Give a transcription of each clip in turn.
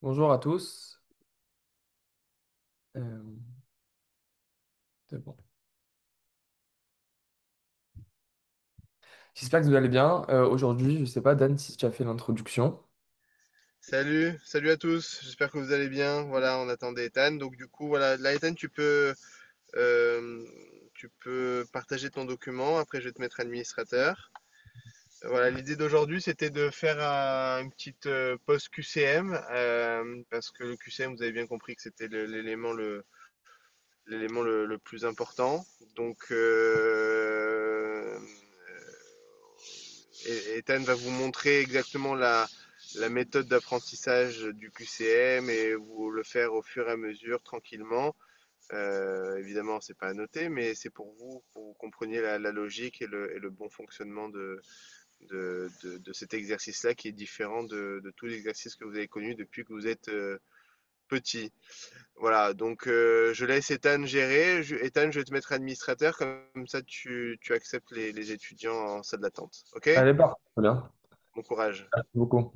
Bonjour à tous. Euh, c'est bon. J'espère que vous allez bien. Aujourd'hui, je ne sais pas, Dan, si tu as fait l'introduction. Salut à tous, j'espère que vous allez bien. Voilà, on attendait Ethan. Donc du coup, voilà, là Ethan, euh, tu peux partager ton document. Après, je vais te mettre administrateur. Voilà, l'idée d'aujourd'hui, c'était de faire une petite pause QCM, parce que le QCM, vous avez bien compris que c'était l'élément le plus important. Donc, Ethan va vous montrer exactement la méthode d'apprentissage du QCM et vous le faire au fur et à mesure, tranquillement. Évidemment, c'est pas à noter, mais c'est pour que vous compreniez la logique et le bon fonctionnement de cet exercice-là qui est différent de tous les exercices que vous avez connus depuis que vous êtes petit. Voilà, donc je laisse Ethan gérer. Ethan, je vais te mettre administrateur, comme ça tu acceptes les étudiants en salle d'attente. Ok? Allez, part. Très bien. Bon courage. Merci beaucoup.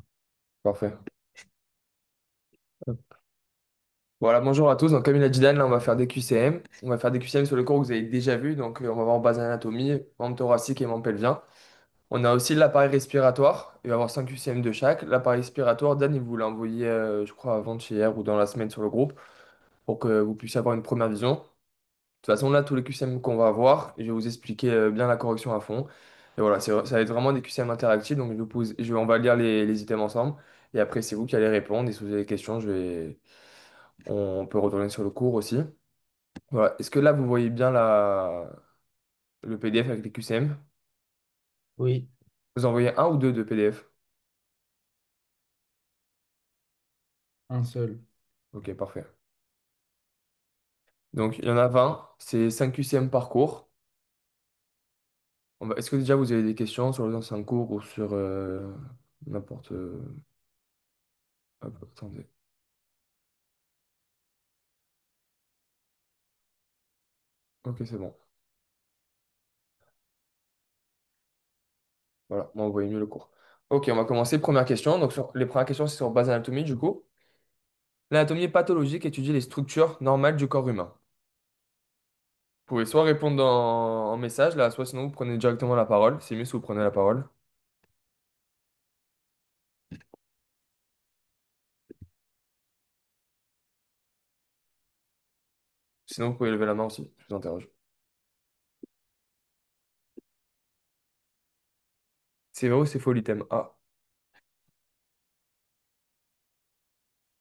Parfait. Voilà, bonjour à tous. Donc, comme il a dit Dan, là, on va faire des QCM. On va faire des QCM sur le cours que vous avez déjà vu. Donc, on va voir base anatomie, membre thoracique et membre pelvien. On a aussi l'appareil respiratoire. Il va y avoir 5 QCM de chaque. L'appareil respiratoire, Dan, il vous l'a envoyé, je crois, avant-hier ou dans la semaine sur le groupe pour que vous puissiez avoir une première vision. De toute façon, là, tous les QCM qu'on va avoir, je vais vous expliquer bien la correction à fond. Et voilà, ça va être vraiment des QCM interactifs. Donc, on va lire les items ensemble. Et après, c'est vous qui allez répondre. Et si vous avez des questions, on peut retourner sur le cours aussi. Voilà. Est-ce que là, vous voyez bien le PDF avec les QCM? Oui, Vous en voyez un ou deux de PDF? un seul. Ok, parfait. Donc, il y en a 20. C'est 5 QCM par cours. Est-ce que déjà vous avez des questions sur les anciens cours ou sur n'importe. Hop, attendez. Ok, c'est bon. Voilà, moi, vous voyez mieux le cours. Ok, on va commencer. Première question. Donc, les premières questions, c'est sur base anatomie, du coup. L'anatomie pathologique étudie les structures normales du corps humain. Vous pouvez soit répondre en message, là, soit sinon vous prenez directement la parole. C'est mieux si vous prenez la parole. Sinon, vous pouvez lever la main aussi. Je vous interroge. C'est vrai ou c'est faux l'item A?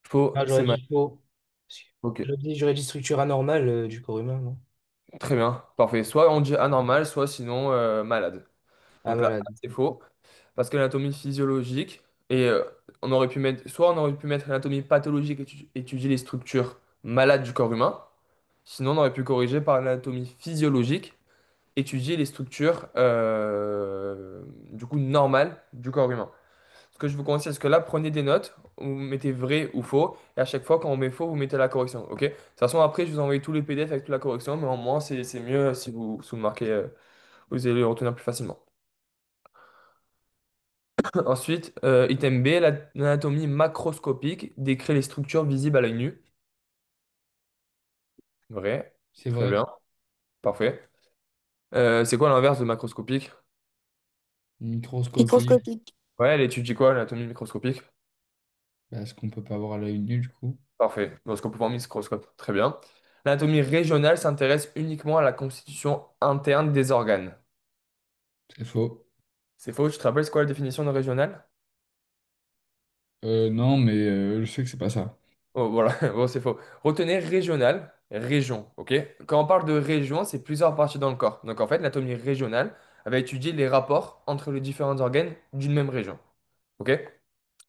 Faux, Ah, c'est j'aurais mal. dit faux. Ok, J'aurais dit structure anormale du corps humain, non? très bien. Parfait. Soit on dit anormal, soit sinon malade. Ah, Donc là, malade. c'est faux. Parce que l'anatomie physiologique, et soit on aurait pu mettre l'anatomie pathologique étudier les structures malades du corps humain. Sinon, on aurait pu corriger par l'anatomie physiologique, étudier les structures du coup normales du corps humain. Ce que je vous conseille, c'est que là, prenez des notes, vous mettez vrai ou faux, et à chaque fois, quand on met faux, vous mettez la correction. Ok? De toute façon, après, je vous envoie tous les PDF avec toute la correction, mais au moins, c'est mieux si vous marquez, vous allez le retenir plus facilement. Ensuite, item B, l'anatomie macroscopique décrit les structures visibles à l'œil nu. Vrai. C'est Très vrai. bien. Parfait. C'est quoi l'inverse de macroscopique? Microscopique. Microscopique. Ouais, elle étudie quoi, l'anatomie microscopique? Bah, ce qu'on peut pas voir à l'œil nu, du coup. Parfait. Donc, ce qu'on peut voir en microscope. Très bien. L'anatomie régionale s'intéresse uniquement à la constitution interne des organes. C'est faux. C'est faux, tu te rappelles c'est quoi la définition de régional? Non, mais je sais que c'est pas ça. Oh, voilà, bon, c'est faux. Retenez régional, région, ok? Quand on parle de région, c'est plusieurs parties dans le corps. Donc en fait, l'anatomie régionale elle va étudier les rapports entre les différents organes d'une même région, ok?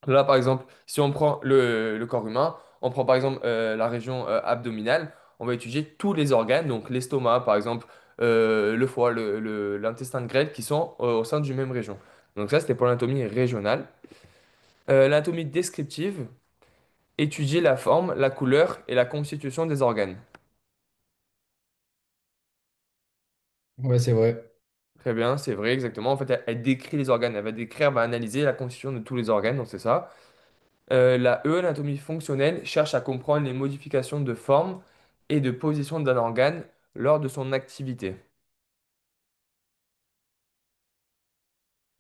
Là, par exemple, si on prend le corps humain, on prend par exemple la région abdominale, on va étudier tous les organes, donc l'estomac, par exemple, le foie, l'intestin grêle, qui sont au sein d'une même région. Donc ça, c'était pour l'anatomie régionale. L'anatomie descriptive, étudier la forme, la couleur et la constitution des organes. Ouais, c'est vrai. Très bien, c'est vrai, exactement. En fait, elle décrit les organes, elle va décrire, elle va analyser la constitution de tous les organes, donc c'est ça. La anatomie fonctionnelle, cherche à comprendre les modifications de forme et de position d'un organe lors de son activité.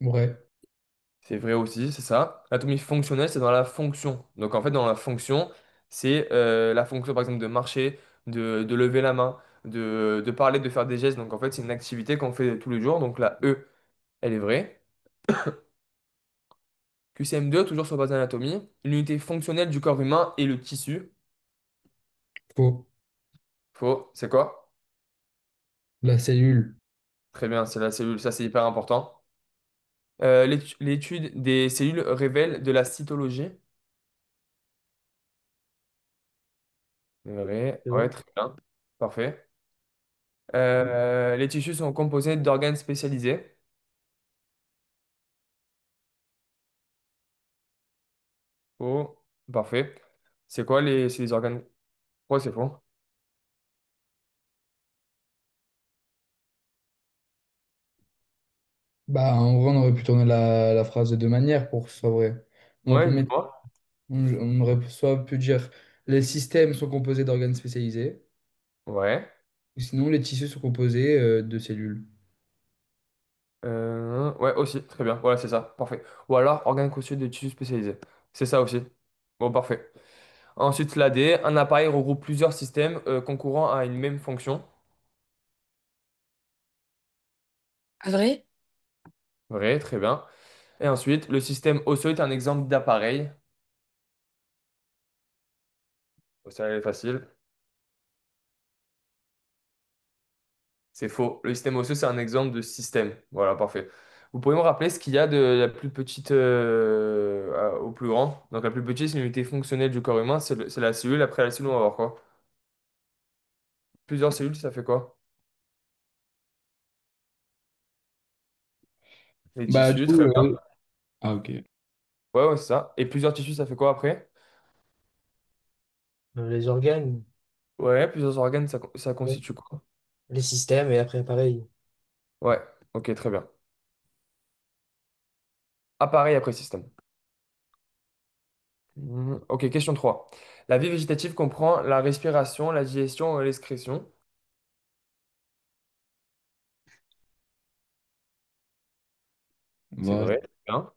Vrai. C'est vrai aussi, c'est ça. L'anatomie fonctionnelle, c'est dans la fonction. Donc en fait, dans la fonction, c'est la fonction, par exemple, de marcher, de lever la main, de parler, de faire des gestes. Donc en fait, c'est une activité qu'on fait tous les jours. Donc la E, elle est vraie. QCM2, toujours sur base d'anatomie. L'unité fonctionnelle du corps humain est le tissu. Faux. Faux. C'est quoi? La cellule. Très bien, c'est la cellule. Ça, c'est hyper important. L'étude des cellules révèle de la cytologie. Vrai. C'est Ouais, vrai. très bien. Parfait. Les tissus sont composés d'organes spécialisés. Faux. Parfait. C'est les organes? Pourquoi c'est faux? Bah, en vrai, on aurait pu tourner la phrase de deux manières pour que ce soit vrai. On aurait pu Ouais, mettre, dis-moi. on aurait soit pu dire les systèmes sont composés d'organes spécialisés, Ouais. ou sinon les tissus sont composés de cellules. Ouais, aussi. Très bien. Voilà, c'est ça. Parfait. Ou alors, organes constitués de tissus spécialisés. C'est ça aussi. Bon, parfait. Ensuite, l'AD, un appareil regroupe plusieurs systèmes concourant à une même fonction. Ah, vrai? Vrai, très bien. Et ensuite, le système osseux est un exemple d'appareil. Ça, c'est facile. C'est faux. Le système osseux, c'est un exemple de système. Voilà, parfait. Vous pouvez me rappeler ce qu'il y a de la plus petite au plus grand? Donc, la plus petite, c'est l'unité fonctionnelle du corps humain, c'est la cellule. Après la cellule, on va voir quoi? Plusieurs cellules, ça fait quoi? Les Bah, du tissus, coup, très bien. ah, ok. Ouais, ouais, c'est ça. Et plusieurs tissus, ça fait quoi après? Les organes, Ouais, plusieurs organes, ça ouais. constitue quoi? Les systèmes, et après, pareil. Ouais, ok, très bien. Appareil après système. Ok, question 3. La vie végétative comprend la respiration, la digestion et l'excrétion. C'est Vrai. vrai. Bien.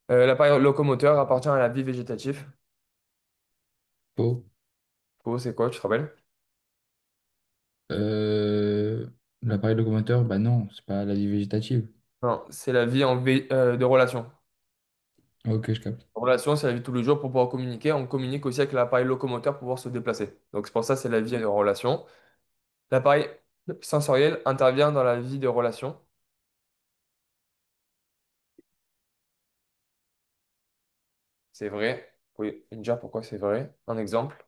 L'appareil locomoteur appartient à la vie végétative. Faux. Oh, c'est quoi, tu te rappelles? Euh, L'appareil locomoteur, bah non, c'est pas la vie végétative. Non, c'est la vie de relation. Ok, je capte. En relation, c'est la vie de tous les jours pour pouvoir communiquer. On communique aussi avec l'appareil locomoteur pour pouvoir se déplacer. Donc c'est pour ça que c'est la vie de relation. L'appareil sensoriel intervient dans la vie de relation. C'est vrai. Vous pouvez me dire pourquoi c'est vrai? Un exemple.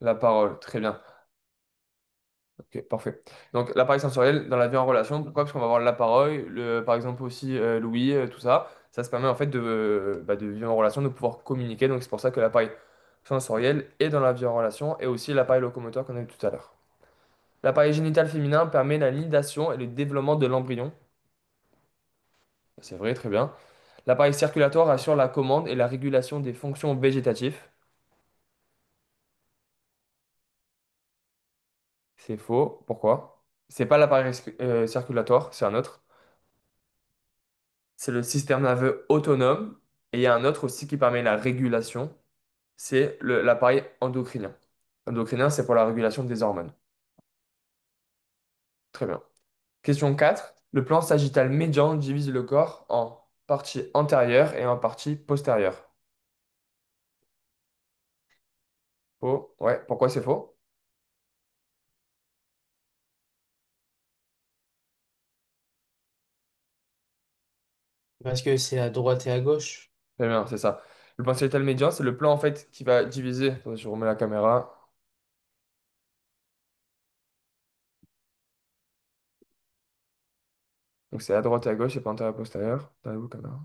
La parole. Très bien. Ok, parfait. Donc l'appareil sensoriel dans la vie en relation, pourquoi? Parce qu'on va avoir la parole, par exemple aussi l'ouïe, tout ça. Ça se permet en fait de vivre en relation, de pouvoir communiquer. Donc c'est pour ça que l'appareil sensoriel est dans la vie en relation et aussi l'appareil locomoteur qu'on a vu tout à l'heure. L'appareil génital féminin permet la nidation et le développement de l'embryon. C'est vrai, très bien. L'appareil circulatoire assure la commande et la régulation des fonctions végétatives. C'est faux. Pourquoi? C'est pas l'appareil circulatoire, c'est un autre. C'est le système nerveux autonome. Et il y a un autre aussi qui permet la régulation. C'est l'appareil endocrinien. Endocrinien, c'est pour la régulation des hormones. Très bien. Question 4. Le plan sagittal médian divise le corps en partie antérieure et en partie postérieure. Faux. Ouais. Pourquoi c'est faux? Parce que c'est à droite et à gauche. Très bien, c'est ça. Le plan sagittal médian, c'est le plan en fait qui va diviser. Attendez, je remets la caméra. Donc c'est à droite et à gauche, c'est pas antérieur et postérieur. Dans la caméra.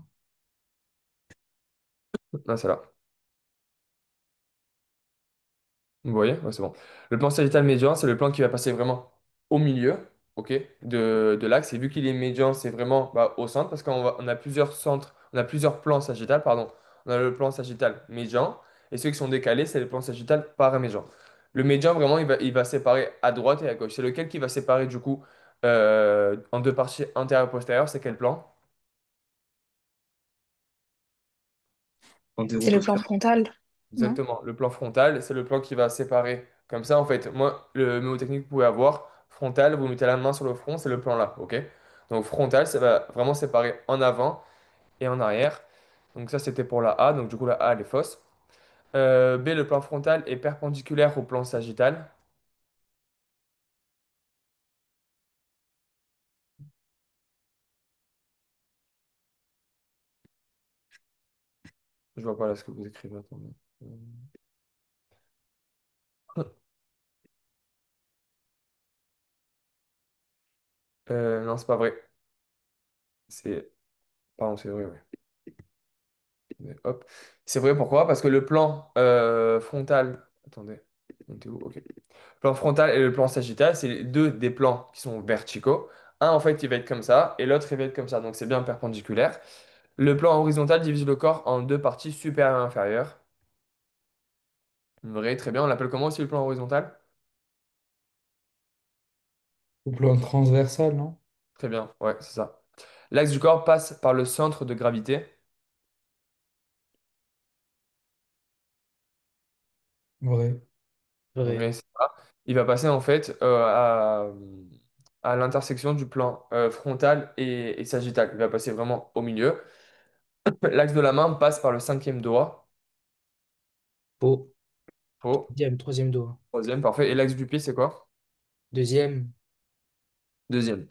Là, c'est là. Vous voyez? Ouais, c'est bon. Le plan sagittal médian, c'est le plan qui va passer vraiment. au milieu, ok, de l'axe. Et vu qu'il est médian, c'est vraiment bah, au centre parce on a plusieurs centres, on a plusieurs plans sagittales, pardon. On a le plan sagittal médian et ceux qui sont décalés, c'est le plan sagittal paramédian. Le médian, vraiment, il va séparer à droite et à gauche. C'est lequel qui va séparer du coup en deux parties antérieures et postérieures, c'est quel plan? C'est le plan frontal, non? Exactement. Le plan frontal, c'est le plan qui va séparer. Comme ça, en fait, moi, le mnémotechnique que vous pouvez avoir, frontal, vous mettez la main sur le front, c'est le plan là, ok? Donc frontal, ça va vraiment séparer en avant et en arrière. Donc ça, c'était pour la A, donc du coup, la A, elle est fausse. B, le plan frontal est perpendiculaire au plan sagittal. Je vois pas là ce que vous écrivez, attendez. Non, c'est pas vrai. C'est... Pardon, c'est vrai, ouais. Mais hop. C'est vrai, pourquoi? Parce que le plan frontal... Attendez, on était où? Ok. Plan frontal et le plan sagittal, c'est les deux des plans qui sont verticaux. Un, en fait, il va être comme ça, et l'autre, il va être comme ça. Donc, c'est bien perpendiculaire. Le plan horizontal divise le corps en deux parties supérieures et inférieures. Vrai, très bien. On l'appelle comment aussi le plan horizontal? Au plan transversal, non? Très bien, ouais, c'est ça. L'axe du corps passe par le centre de gravité. Vrai. Vrai. Vrai, c'est ça. Il va passer, en fait, à l'intersection du plan frontal et sagittal. Il va passer vraiment au milieu. L'axe de la main passe par le cinquième doigt. Faux. Faux. Troisième doigt. Troisième, parfait. Et l'axe du pied, c'est quoi? Deuxième. Deuxième.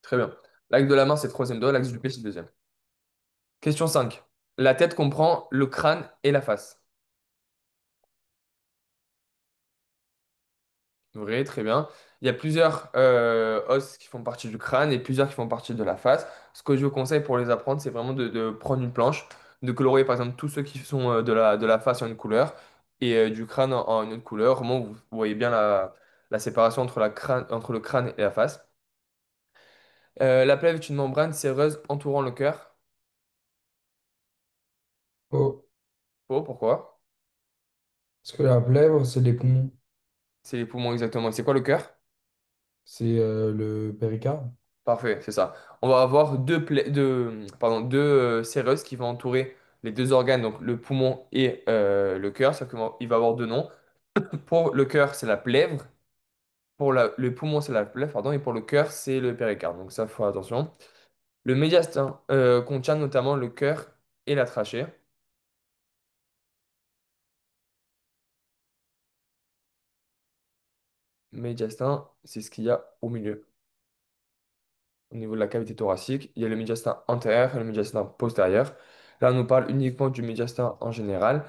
Très bien. L'axe de la main, c'est le troisième doigt. L'axe du pied, c'est le deuxième. Question 5. La tête comprend le crâne et la face. Vrai, très bien. Il y a plusieurs os qui font partie du crâne et plusieurs qui font partie de la face. Ce que je vous conseille pour les apprendre, c'est vraiment de prendre une planche, de colorier par exemple tous ceux qui sont de la face en une couleur et du crâne en une autre couleur. Au moins, vous voyez bien la séparation entre le crâne et la face. La plèvre est une membrane séreuse entourant le cœur. Oh. Oh, pourquoi? Parce que la plèvre, c'est les poumons. C'est les poumons exactement. Et c'est quoi le cœur? C'est le péricarde. Parfait, c'est ça. On va avoir deux séreuses qui vont entourer les deux organes, donc le poumon et le cœur. Sauf qu'il va avoir deux noms. Pour le cœur, c'est la plèvre. Pour le poumon, c'est la plèvre, pardon. Et pour le cœur, c'est le péricarde. Donc ça, faut faire attention. Le médiastin contient notamment le cœur et la trachée. Médiastin, c'est ce qu'il y a au milieu. Au niveau de la cavité thoracique, il y a le médiastin antérieur et le médiastin postérieur. Là, on nous parle uniquement du médiastin en général.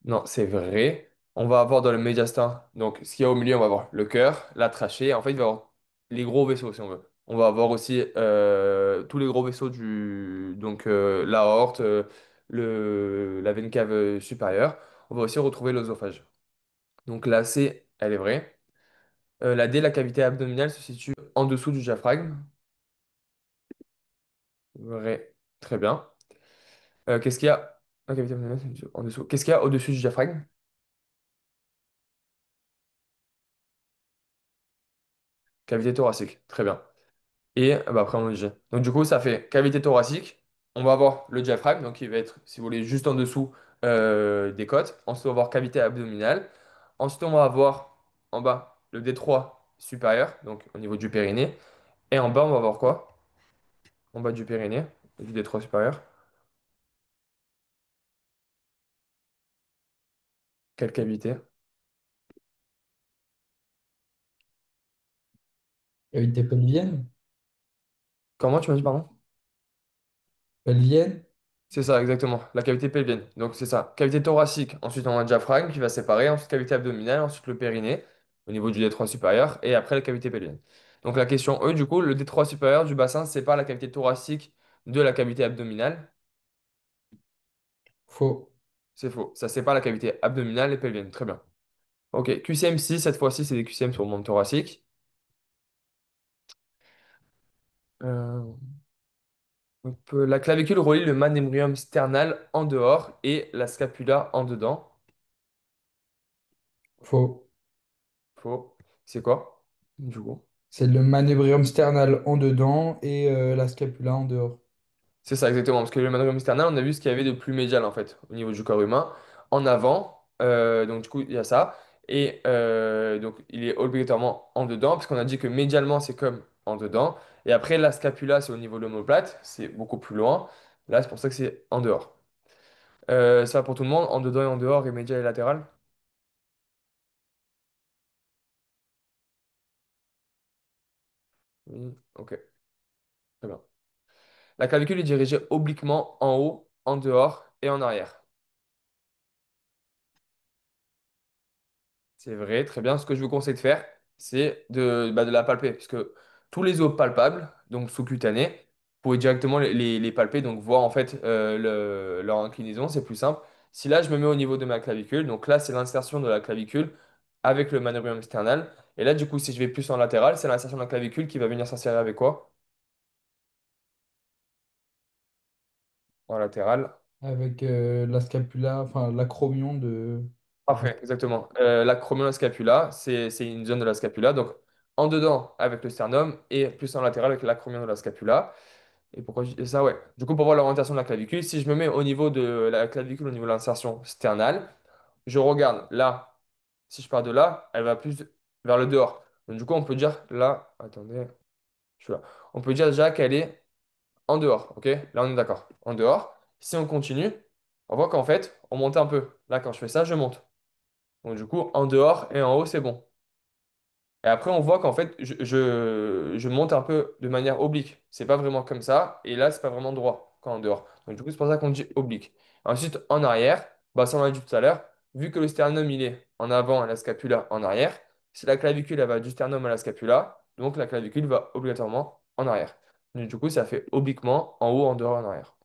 Non, c'est vrai. On va avoir dans le médiastin, donc ce qu'il y a au milieu, on va avoir le cœur, la trachée. En fait, il va y avoir les gros vaisseaux, si on veut. On va avoir aussi tous les gros vaisseaux donc l'aorte, la veine cave supérieure. On va aussi retrouver l'œsophage. Donc la C, elle est vraie. La D, la cavité abdominale se situe en dessous du diaphragme. Vrai. Très bien. Qu'est-ce qu'il y a? La cavité abdominale se situe en dessous. Qu'est-ce qu'il y a au-dessus du diaphragme? Cavité thoracique. Très bien. Et bah, après, on le dit. Donc, du coup, ça fait cavité thoracique. On va avoir le diaphragme, donc il va être, si vous voulez, juste en dessous des côtes. Ensuite, on va avoir cavité abdominale. Ensuite, on va avoir en bas le détroit supérieur, donc au niveau du périnée. Et en bas, on va avoir quoi? En bas du périnée, du détroit supérieur. Quelle cavité? Cavité pelvienne. Comment tu m'as dit, pardon? Pelvienne. C'est ça, exactement. La cavité pelvienne. Donc, c'est ça. Cavité thoracique. Ensuite, on a le diaphragme qui va séparer. Ensuite, cavité abdominale. Ensuite, le périnée au niveau du détroit supérieur. Et après, la cavité pelvienne. Donc, la question E, du coup, le détroit supérieur du bassin sépare la cavité thoracique de la cavité abdominale. Faux. C'est faux. Ça sépare la cavité abdominale et pelvienne. Très bien. Ok. QCM6, cette fois-ci, c'est des QCM sur le monde thoracique. Euh, la clavicule relie le manubrium sternal en dehors et la scapula en dedans. Faux. Faux. C'est quoi? Du coup. C'est le manubrium sternal en dedans et la scapula en dehors. C'est ça, exactement. Parce que le manubrium sternal, on a vu ce qu'il y avait de plus médial, en fait, au niveau du corps humain. En avant, donc du coup, il y a ça. Et donc, il est obligatoirement en dedans, parce qu'on a dit que médialement, c'est comme en dedans. Et après, la scapula, c'est au niveau de l'omoplate, c'est beaucoup plus loin. Là, c'est pour ça que c'est en dehors. Ça va pour tout le monde, en dedans et en dehors, et médial et latéral. Oui, ok, très bien. La clavicule est dirigée obliquement en haut, en dehors et en arrière. C'est vrai, très bien. Ce que je vous conseille de faire, c'est de la palper. Parce que tous les os palpables, donc sous-cutanés, vous pouvez directement les palper, donc voir en fait leur inclinaison, c'est plus simple. Si là, je me mets au niveau de ma clavicule, donc là, c'est l'insertion de la clavicule avec le manubrium sternal. Et là, du coup, si je vais plus en latéral, c'est l'insertion de la clavicule qui va venir s'insérer avec quoi? En latéral. Avec la scapula, enfin l'acromion de la Parfait, exactement. L'acromion scapula, c'est une zone de la scapula. Donc, en dedans avec le sternum et plus en latéral avec l'acromion de la scapula. Et pourquoi je dis ça? Ouais. Du coup, pour voir l'orientation de la clavicule, si je me mets au niveau de la clavicule, au niveau de l'insertion sternale, je regarde là. Si je pars de là, elle va plus vers le dehors. Donc, du coup, on peut dire là, attendez, je suis là. On peut dire déjà qu'elle est en dehors. Ok? Là, on est d'accord. En dehors. Si on continue, on voit qu'en fait, on monte un peu. Là, quand je fais ça, je monte. Donc, du coup, en dehors et en haut, c'est bon. Et après, on voit qu'en fait, je monte un peu de manière oblique. C'est pas vraiment comme ça. Et là, c'est pas vraiment droit quand en dehors. Donc, du coup, c'est pour ça qu'on dit oblique. Ensuite, en arrière, bah, ça, on l'a dit tout à l'heure. Vu que le sternum, il est en avant et la scapula en arrière, si la clavicule, elle va du sternum à la scapula, donc la clavicule va obligatoirement en arrière. Donc, du coup, ça fait obliquement en haut, en dehors, en arrière.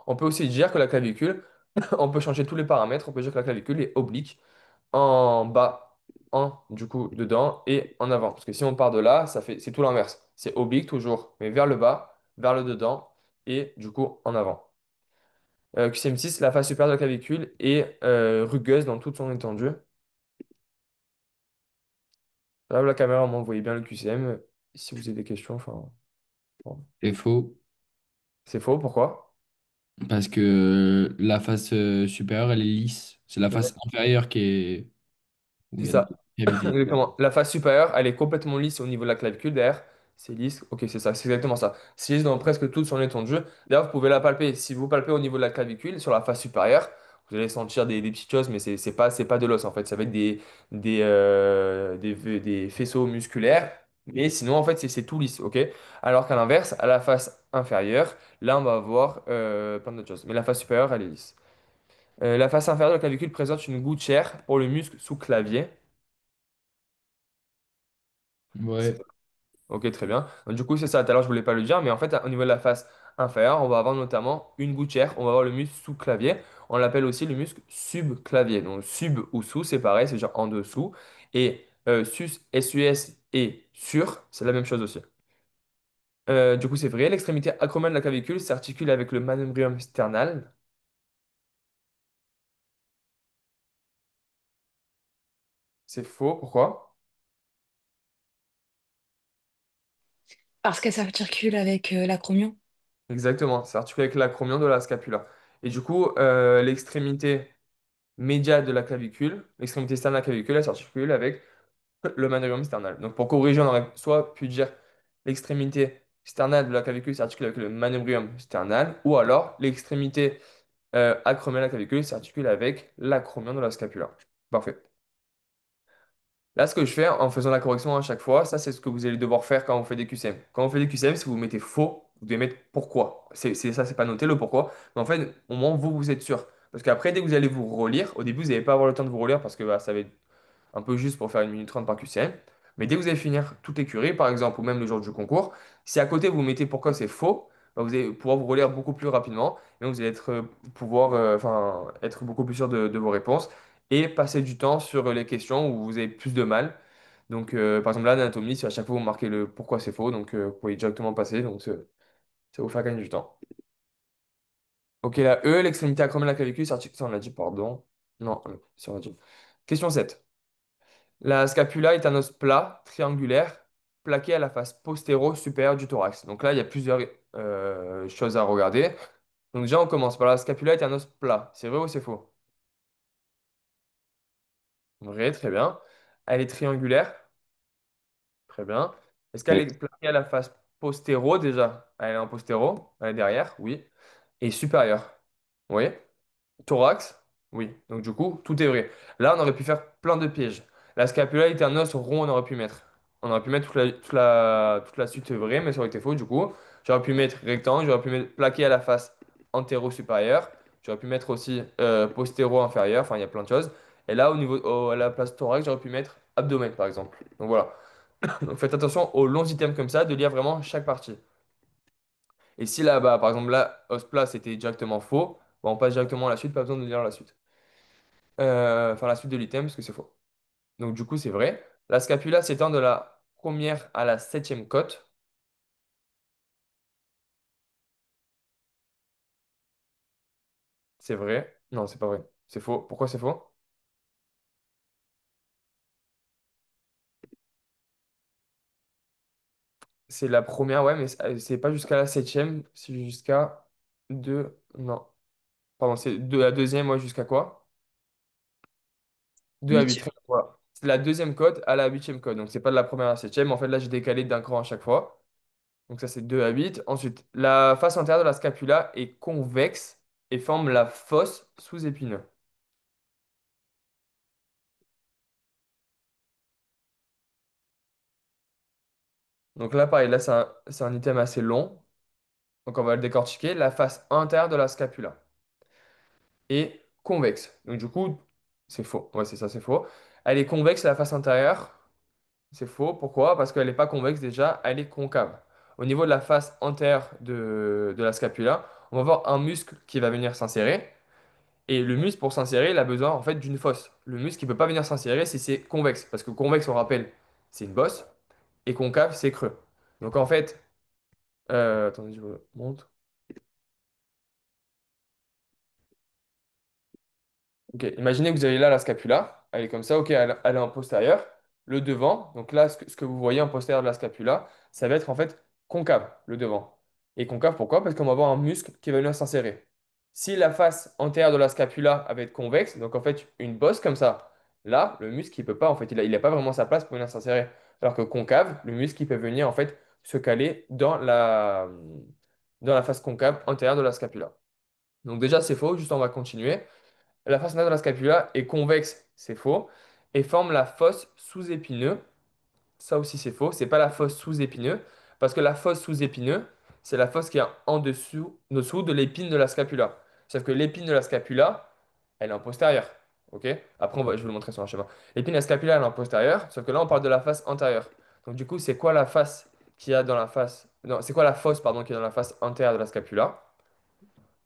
On peut aussi dire que la clavicule, on peut changer tous les paramètres. On peut dire que la clavicule est oblique en bas, en du coup dedans et en avant. Parce que si on part de là, c'est tout l'inverse. C'est oblique toujours, mais vers le bas, vers le dedans et du coup en avant. QCM6, la face supérieure de la clavicule est rugueuse dans toute son étendue. Là, la caméra, on voyez bien le QCM. Si vous avez des questions, enfin, bon. C'est faux, C'est faux, pourquoi? parce que la face supérieure, elle est lisse. C'est la face inférieure qui est où C'est il y a de ça. la cavité. Exactement. La face supérieure, elle est complètement lisse au niveau de la clavicule. Derrière, c'est lisse. Ok, c'est ça. C'est exactement ça. C'est lisse dans presque toute son étendue. D'ailleurs, vous pouvez la palper. Si vous palpez au niveau de la clavicule, sur la face supérieure, vous allez sentir des petites choses, mais c'est pas de l'os en fait. Ça va être des faisceaux musculaires. Mais sinon, en fait, c'est tout lisse. Ok? Alors qu'à l'inverse, à la face inférieure, là, on va avoir plein d'autres choses. Mais la face supérieure, elle est lisse. La face inférieure de la clavicule présente une gouttière pour le muscle sous-clavier. Ouais, Ok, très bien. Donc, du coup, c'est ça. Tout à l'heure, je voulais pas le dire, mais en fait, au niveau de la face inférieure, on va avoir notamment une gouttière. On va avoir le muscle sous-clavier. On l'appelle aussi le muscle subclavier. Donc, sub ou sous, c'est pareil, c'est genre en dessous. Et sus, sus et sur, c'est la même chose aussi. Du coup, c'est vrai. L'extrémité acromiale de la clavicule s'articule avec le manubrium sternal. C'est faux. Pourquoi? Parce que ça circule avec l'acromion. Exactement. C'est articulé avec l'acromion de la scapula. Et du coup, l'extrémité médiale de la clavicule, l'extrémité externe de la clavicule, elle s'articule avec le manubrium sternal. Donc pour corriger, on aurait soit pu dire l'extrémité sternale de la clavicule s'articule avec le manubrium sternal, ou alors l'extrémité acromiale de la clavicule s'articule avec l'acromion de la scapula. Parfait. Là, ce que je fais en faisant la correction à chaque fois, ça c'est ce que vous allez devoir faire quand vous faites des QCM. Quand vous faites des QCM, si vous mettez faux, vous devez mettre pourquoi. Ça, c'est pas noté le pourquoi. Mais en fait, au moins, vous êtes sûr. Parce qu'après, dès que vous allez vous relire, au début, vous n'allez pas avoir le temps de vous relire parce que bah, ça va être un peu juste pour faire 1 minute 30 par QCM. Mais dès que vous allez finir toute l'écurie, par exemple, ou même le jour du concours, si à côté vous mettez pourquoi c'est faux, bah, vous allez pouvoir vous relire beaucoup plus rapidement. Et vous allez être beaucoup plus sûr de vos réponses et passer du temps sur les questions où vous avez plus de mal. Donc, par exemple, là, l'anatomie, c'est à chaque fois vous marquez le pourquoi c'est faux, donc vous pouvez directement passer, donc ça vous fait gagner du temps. Ok, la E, l'extrémité acromiale de la clavicule, ça on l'a dit, pardon. Non, ça on l'a dit. Question 7. La scapula est un os plat, triangulaire, plaqué à la face postéro-supérieure du thorax. Donc là, il y a plusieurs choses à regarder. Donc déjà, on commence par la scapula est un os plat. C'est vrai ou c'est faux? Vrai, très bien. Elle est triangulaire. Très bien. Est-ce qu'elle est plaquée à la face postéro déjà? Elle est en postéro, elle est derrière, oui. Et supérieure. Oui. Thorax, oui. Donc du coup, tout est vrai. Là, on aurait pu faire plein de pièges. La scapula était un os rond, on aurait pu mettre. On aurait pu mettre toute la suite vraie, mais ça aurait été faux du coup. J'aurais pu mettre rectangle, j'aurais pu mettre plaqué à la face antéro-supérieure. J'aurais pu mettre aussi postéro-inférieur, enfin il y a plein de choses. Et là, à la place thorax, j'aurais pu mettre abdomen par exemple. Donc voilà. Donc faites attention aux longs items comme ça, de lire vraiment chaque partie. Et si là, bah, par exemple, là, os plat, c'était directement faux, bah, on passe directement à la suite, pas besoin de lire la suite. Enfin, la suite de l'item, parce que c'est faux. Donc du coup, c'est vrai. La scapula s'étend de la première à la septième côte. C'est vrai. Non, c'est pas vrai. C'est faux. Pourquoi c'est faux? C'est la première, ouais, mais c'est pas jusqu'à la septième, c'est jusqu'à deux. Non. Pardon, c'est de la deuxième, ouais, jusqu'à quoi? 2 à 8. Huit. Voilà. C'est la deuxième côte à la huitième côte. Donc c'est pas de la première à la septième. En fait, là, j'ai décalé d'un cran à chaque fois. Donc ça, c'est 2 à 8. Ensuite, la face antérieure de la scapula est convexe et forme la fosse sous-épineux. Donc là, pareil, là, c'est un item assez long. Donc on va le décortiquer. La face intérieure de la scapula est convexe. Donc du coup, c'est faux. Ouais, c'est ça, c'est faux. Elle est convexe, la face intérieure. C'est faux. Pourquoi? Parce qu'elle n'est pas convexe déjà, elle est concave. Au niveau de la face antérieure de la scapula, on va voir un muscle qui va venir s'insérer. Et le muscle, pour s'insérer, il a besoin en fait d'une fosse. Le muscle, il ne peut pas venir s'insérer si c'est convexe. Parce que convexe, on rappelle, c'est une bosse. Et concave, c'est creux. Donc en fait, attendez, je vous montre. Ok, imaginez que vous avez là la scapula. Elle est comme ça, ok, elle est en postérieur. Le devant, donc là, ce que vous voyez en postérieur de la scapula, ça va être en fait concave, le devant. Et concave, pourquoi? Parce qu'on va avoir un muscle qui va venir s'insérer. Si la face antérieure de la scapula va être convexe, donc en fait une bosse comme ça, là, le muscle, il peut pas, en fait, il a pas vraiment sa place pour venir s'insérer. Alors que concave, le muscle, il peut venir en fait se caler dans la face concave antérieure de la scapula. Donc déjà, c'est faux, juste on va continuer. La face nasale de la scapula est convexe, c'est faux, et forme la fosse sous-épineux. Ça aussi, c'est faux. C'est pas la fosse sous-épineux, parce que la fosse sous-épineux, c'est la fosse qui est en dessous de l'épine de la scapula. Sauf que l'épine de la scapula, elle est en postérieur. Ok? Après, je vais vous le montrer sur un schéma. L'épine de la scapula, elle est en postérieur, sauf que là, on parle de la face antérieure. Donc, du coup, c'est quoi la face qu'il y a dans la face. Non, c'est quoi la fosse, pardon, qui est dans la face antérieure de la scapula?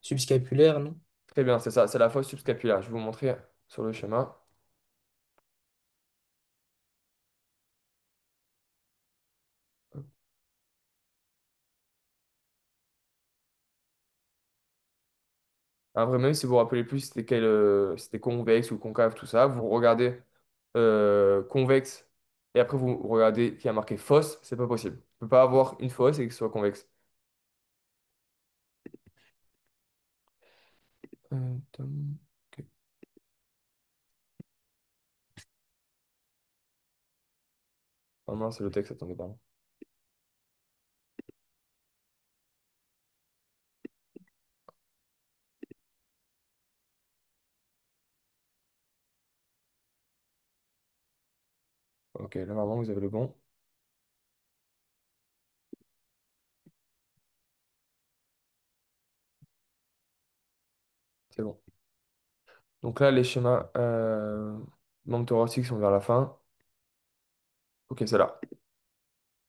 Subscapulaire, non? Très bien, c'est ça, c'est la fosse subscapulaire. Je vais vous montrer sur le schéma. Après, même si vous vous rappelez plus c'était convexe ou concave, tout ça, vous regardez convexe et après vous regardez qu'il y a marqué fosse, c'est pas possible. On peut pas avoir une fosse et que ce soit convexe. Ok. Ah non, c'est le texte, attendez, pardon. Ok, là normalement vous avez le bon. C'est bon. Donc là, les schémas membres thoraciques sont vers la fin. Ok, c'est là.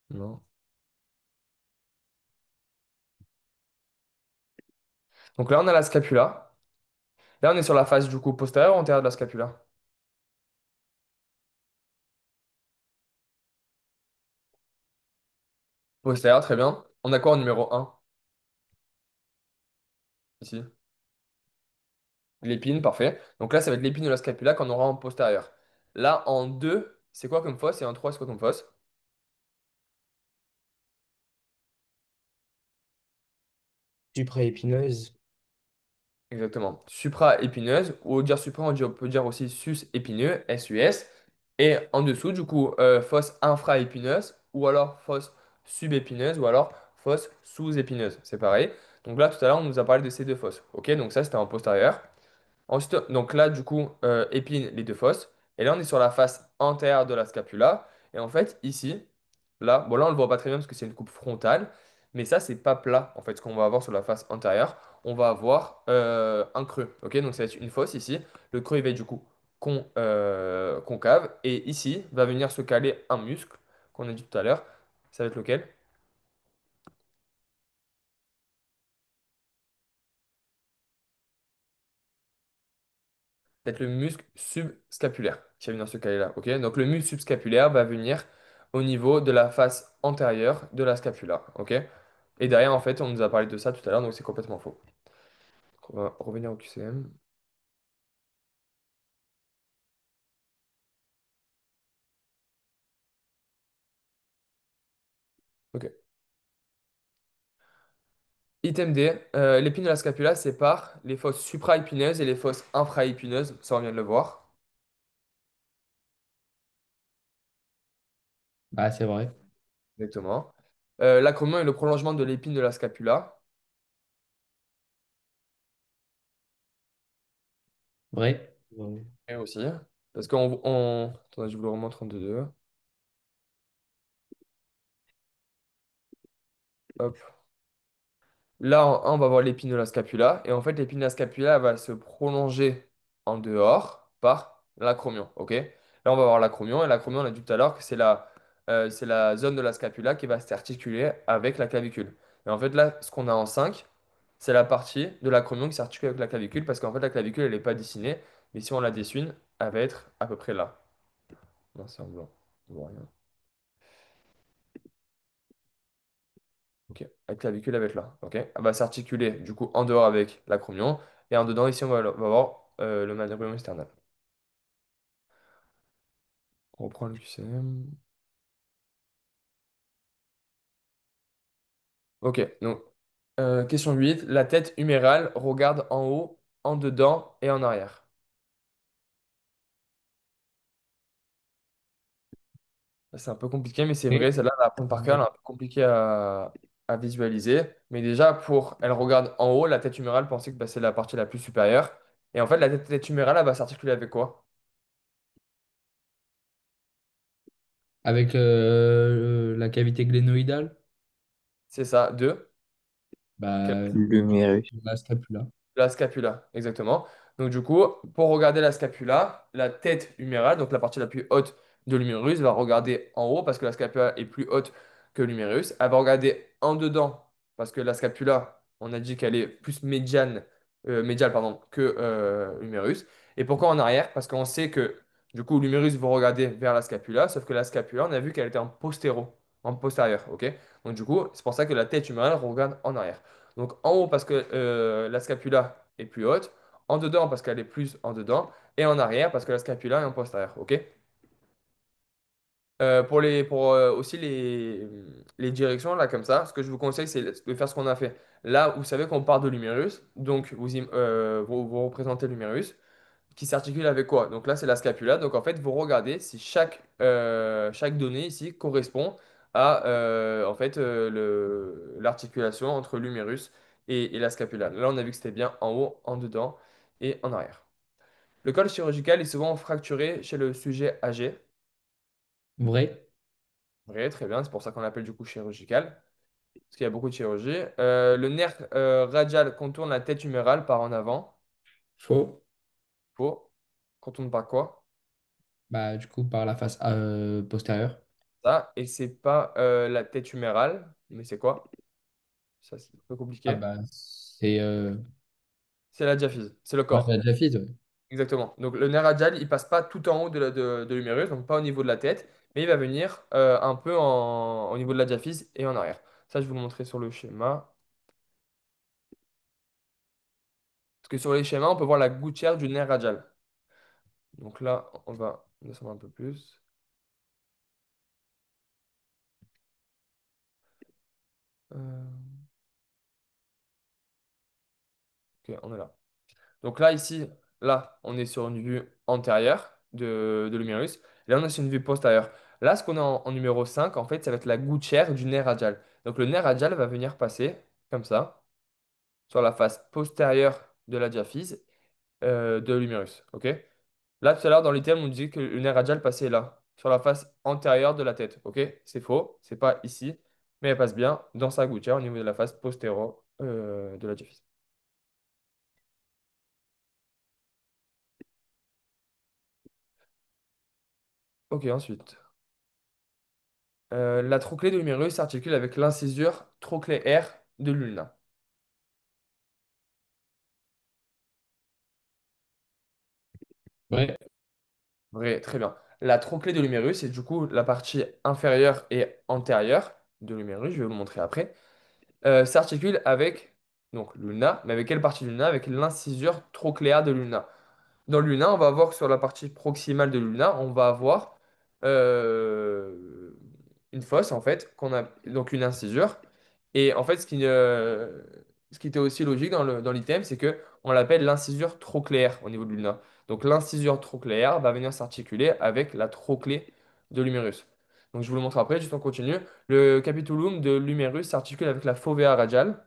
Non. Donc là, on a la scapula. Là, on est sur la face du coup postérieure ou antérieure de la scapula? Postérieur, très bien. On a quoi en numéro un ici? L'épine, parfait. Donc là, ça va être l'épine de la scapula qu'on aura en postérieur. Là, en 2, c'est quoi comme fosse? Et en 3, c'est quoi comme fosse? Supraépineuse. Exactement. Supra-épineuse, ou au dire supra, on peut dire aussi sus-épineux, S-U-S. Et en dessous, du coup, fosse infra-épineuse, ou alors fosse subépineuse, ou alors fosse sous-épineuse. C'est pareil. Donc là, tout à l'heure, on nous a parlé de ces deux fosses. Ok, donc ça, c'était en postérieur. Ensuite, donc là, du coup, épine les deux fosses. Et là, on est sur la face antérieure de la scapula. Et en fait, ici, là, bon, là, on le voit pas très bien parce que c'est une coupe frontale. Mais ça, c'est pas plat, en fait, ce qu'on va avoir sur la face antérieure. On va avoir un creux. Ok, donc ça va être une fosse ici. Le creux, il va être du coup concave. Et ici, va venir se caler un muscle qu'on a dit tout à l'heure. Ça va être lequel? Peut-être le muscle subscapulaire qui va venir se caler là. Ok, donc le muscle subscapulaire va venir au niveau de la face antérieure de la scapula. Ok, et derrière, en fait, on nous a parlé de ça tout à l'heure, donc c'est complètement faux. Donc, on va revenir au QCM. Ok. Item D, l'épine de la scapula sépare les fosses supraépineuses et les fosses infraépineuses. Ça, on vient de le voir. Bah, c'est vrai. Exactement. L'acromion est le prolongement de l'épine de la scapula. Vrai. Ouais. Et aussi. Parce Attendez, je vous le remonte en 2. Hop. Là, on va voir l'épine de la scapula. Et en fait, l'épine de la scapula elle va se prolonger en dehors par l'acromion. Ok? Là, on va voir l'acromion. Et l'acromion, on a dit tout à l'heure que c'est la zone de la scapula qui va s'articuler avec la clavicule. Et en fait, là, ce qu'on a en 5, c'est la partie de l'acromion qui s'articule avec la clavicule. Parce qu'en fait, la clavicule, elle n'est pas dessinée. Mais si on la dessine, elle va être à peu près là. Non, c'est en blanc. On voit rien. Ok, la clavicule elle va être là. Ok, elle va s'articuler du coup en dehors avec l'acromion et en dedans ici on va avoir le manubrium external. On reprend le QCM. Ok, donc question 8. La tête humérale regarde en haut, en dedans et en arrière. C'est un peu compliqué, mais c'est vrai, Et celle-là, la apprendre par cœur, elle est un peu compliquée à visualiser. Mais déjà, elle regarde en haut, la tête humérale, pensez que bah, c'est la partie la plus supérieure. Et en fait, la tête humérale, elle va s'articuler avec quoi? avec la cavité glénoïdale, C'est ça, deux. bah, L'humérus. la scapula. La scapula, exactement. Donc du coup, pour regarder la scapula, la tête humérale, donc la partie la plus haute de l'humérus, va regarder en haut parce que la scapula est plus haute que l'humérus. Elle va regarder en dedans parce que la scapula, on a dit qu'elle est plus médiale pardon, que l'humérus. Et pourquoi en arrière? Parce qu'on sait que du coup l'humérus va regarder vers la scapula, sauf que la scapula, on a vu qu'elle était en postérieur, ok? Donc du coup, c'est pour ça que la tête humérale regarde en arrière. Donc en haut parce que la scapula est plus haute, en dedans parce qu'elle est plus en dedans, et en arrière parce que la scapula est en postérieur. Ok? Pour aussi les directions, là, comme ça, ce que je vous conseille, c'est de faire ce qu'on a fait. Là, vous savez qu'on part de l'humérus, donc vous représentez l'humérus, qui s'articule avec quoi? Donc là, c'est la scapula. Donc en fait, vous regardez si chaque donnée ici correspond à en fait, l'articulation entre l'humérus et la scapula. Là, on a vu que c'était bien en haut, en dedans et en arrière. Le col chirurgical est souvent fracturé chez le sujet âgé. Vrai. Vrai, très bien, c'est pour ça qu'on l'appelle du coup chirurgical, parce qu'il y a beaucoup de chirurgie. Le nerf radial contourne la tête humérale par en avant. Faux. Faux. Contourne par quoi? Bah, du coup, par la face postérieure. Ça, et c'est pas la tête humérale, mais c'est quoi? Ça, c'est un peu Ah, compliqué. bah, c'est. C'est la diaphyse, c'est le Ouais, la corps. diaphyse, ouais. Exactement. Donc le nerf radial, il passe pas tout en haut de l'humérus, donc pas au niveau de la tête, mais il va venir un peu au niveau de la diaphyse et en arrière. Ça, je vais vous le montrer sur le schéma. Parce que sur les schémas, on peut voir la gouttière du nerf radial. Donc là, on va descendre un peu plus. Euh, Ok, on est là. Donc là, ici, là, on est sur une vue antérieure de l'humérus. Là, on est sur une vue postérieure. Là, ce qu'on a en numéro 5 en fait, ça va être la gouttière du nerf radial. Donc le nerf radial va venir passer comme ça, sur la face postérieure de la diaphyse de l'humérus. Ok? Là, tout à l'heure, dans l'item, on disait que le nerf radial passait là, sur la face antérieure de la tête. Ok? C'est faux, c'est pas ici, mais elle passe bien dans sa gouttière au niveau de la face postérieure de la diaphyse. Ok, ensuite. La trochlée de l'humérus s'articule avec l'incisure trochléaire de l'ulna. Ouais. Vrai, très bien. La trochlée de l'humérus, c'est du coup la partie inférieure et antérieure de l'humérus, je vais vous le montrer après, s'articule avec donc l'ulna, mais avec quelle partie de l'ulna? Avec l'incisure trochléaire de l'ulna. Dans l'ulna, on va avoir sur la partie proximale de l'ulna, on va avoir euh, une fosse en fait, qu'on a donc une incisure. Et en fait, ce qui était aussi logique dans l'item, c'est que on l'appelle l'incisure trochléaire au niveau de l'ulna. Donc l'incisure trochléaire va venir s'articuler avec la trochlée de l'humérus. Donc je vous le montre après, juste on continue. Le capitulum de l'humérus s'articule avec la fovea radiale.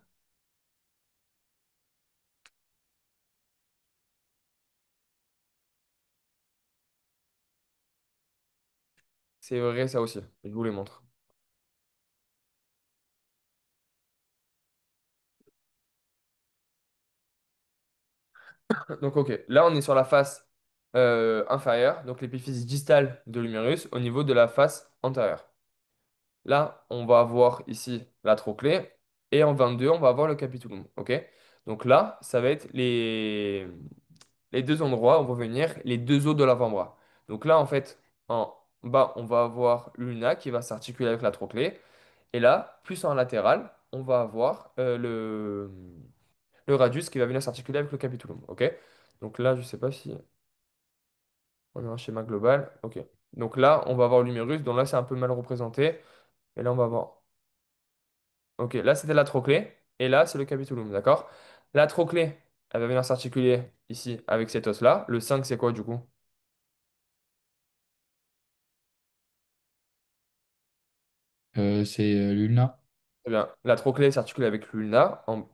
C'est vrai ça aussi, je vous le montre. Donc, ok, là on est sur la face inférieure, donc l'épiphyse distale de l'humérus au niveau de la face antérieure. Là, on va avoir ici la trochlée et en 22, on va avoir le capitulum. Ok? Donc là, ça va être les deux endroits où vont venir les deux os de l'avant-bras. Donc là, en fait, en bas, on va avoir l'ulna qui va s'articuler avec la trochlée. Et là, plus en latéral, on va avoir le radius qui va venir s'articuler avec le capitulum. Ok? Donc là, je ne sais pas si on a un schéma global. Ok. Donc là, on va avoir l'humérus. Donc là, c'est un peu mal représenté. Et là, on va voir. Ok, là, c'était la trochlée. Et là, c'est le capitulum. D'accord? La trochlée, elle va venir s'articuler ici avec cet os-là. Le 5 c'est quoi du coup? C'est l'ulna. Eh bien, la trochlée s'articule avec l'ulna en